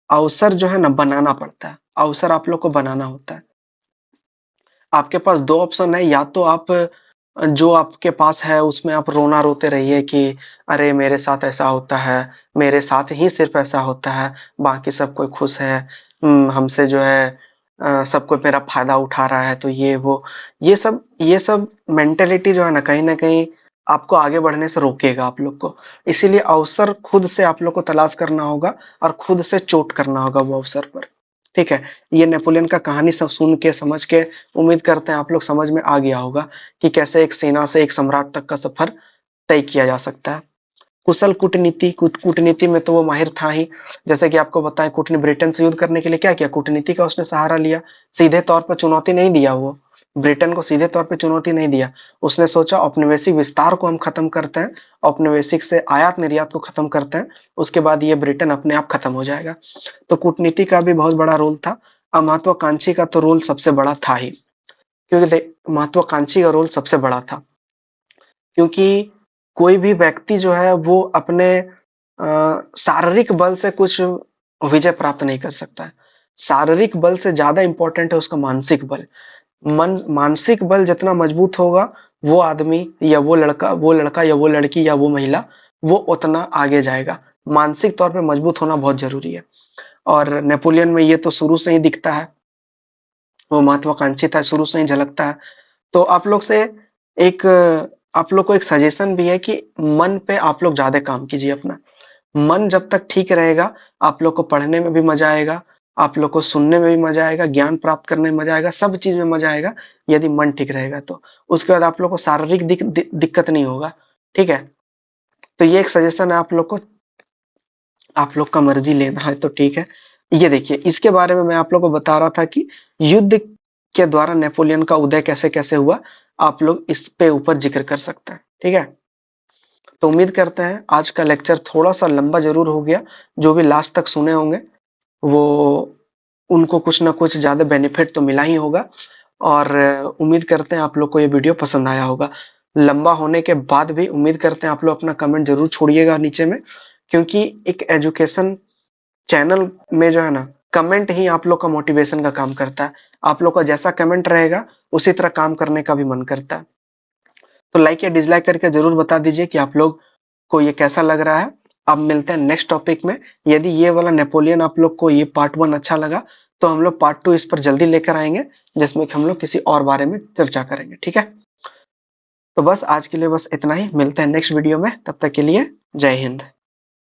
अवसर जो है ना बनाना पड़ता है, अवसर आप लोग को बनाना होता है। आपके पास दो ऑप्शन है, या तो आप जो आपके पास है उसमें आप रोना रोते रहिए कि अरे मेरे साथ ऐसा होता है, मेरे साथ ही सिर्फ ऐसा होता है, बाकी सब कोई खुश है, हमसे जो है सब कोई मेरा फायदा उठा रहा है, तो ये सब मेंटेलिटी जो है ना कहीं आपको आगे बढ़ने से रोकेगा आप लोग को। इसीलिए अवसर खुद से आप लोग को तलाश करना होगा और खुद से चोट करना होगा वो अवसर पर, ठीक है। ये नेपोलियन का कहानी सब सुन के समझ के उम्मीद करते हैं आप लोग समझ में आ गया होगा कि कैसे एक सेना से एक सम्राट तक का सफर तय किया जा सकता है। कुशल कूटनीति, कूटनीति में तो वो माहिर था ही। जैसे कि आपको बताएं, कूटनीति ब्रिटेन से युद्ध करने के लिए क्या किया, कूटनीति का उसने सहारा लिया। सीधे तौर पर चुनौती नहीं दिया वो, ब्रिटेन को सीधे तौर पे चुनौती नहीं दिया। उसने सोचा औपनिवेशिक विस्तार को हम खत्म करते हैं, औपनिवेशिक से आयात निर्यात को खत्म करते हैं, उसके बाद ये ब्रिटेन अपने आप खत्म हो जाएगा। तो कूटनीति का भी बहुत बड़ा रोल था। और महत्वाकांक्षी का तो रोल सबसे बड़ा था ही, क्योंकि महत्वाकांक्षी का रोल सबसे बड़ा था, क्योंकि कोई भी व्यक्ति जो है वो अपने शारीरिक बल से कुछ विजय प्राप्त नहीं कर सकता है। शारीरिक बल से ज्यादा इंपॉर्टेंट है उसका मानसिक बल। मानसिक बल जितना मजबूत होगा, वो आदमी या वो लड़का या वो लड़की या वो महिला वो उतना आगे जाएगा। मानसिक तौर पे मजबूत होना बहुत जरूरी है, और नेपोलियन में ये तो शुरू से ही दिखता है, वो महत्वाकांक्षी था, शुरू से ही झलकता है। तो एक आप लोग को एक सजेशन भी है कि मन पे आप लोग ज्यादा काम कीजिए अपना। मन जब तक ठीक रहेगा, आप लोग को पढ़ने में भी मजा आएगा, आप लोग को सुनने में भी मजा आएगा, ज्ञान प्राप्त करने में मजा आएगा, सब चीज में मजा आएगा यदि मन ठीक रहेगा तो। उसके बाद आप लोग को शारीरिक दिक्कत नहीं होगा, ठीक है। तो ये एक सजेशन है आप लोग को, आप लोग का मर्जी लेना है तो ठीक है। ये देखिए, इसके बारे में मैं आप लोग को बता रहा था कि युद्ध के द्वारा नेपोलियन का उदय कैसे कैसे हुआ, आप लोग इस पे ऊपर जिक्र कर सकते हैं, ठीक है। तो उम्मीद करते हैं आज का लेक्चर थोड़ा सा लंबा जरूर हो गया, जो भी लास्ट तक सुने होंगे वो उनको कुछ ना कुछ ज्यादा बेनिफिट तो मिला ही होगा, और उम्मीद करते हैं आप लोग को ये वीडियो पसंद आया होगा। लंबा होने के बाद भी उम्मीद करते हैं आप लोग अपना कमेंट जरूर छोड़िएगा नीचे में, क्योंकि एक एजुकेशन चैनल में जो है ना कमेंट ही आप लोग का मोटिवेशन का काम करता है। आप लोग का जैसा कमेंट रहेगा उसी तरह काम करने का भी मन करता है। तो लाइक या डिसलाइक करके जरूर बता दीजिए कि आप लोग को ये कैसा लग रहा है। अब मिलते हैं नेक्स्ट टॉपिक में। यदि ये वाला नेपोलियन आप लोग को ये पार्ट 1 अच्छा लगा तो हम लोग पार्ट 2 इस पर जल्दी लेकर आएंगे, जिसमें कि हम लोग किसी और बारे में चर्चा करेंगे। ठीक है, तो बस आज के लिए बस इतना ही। मिलते हैं नेक्स्ट वीडियो में, तब तक के लिए जय हिंद।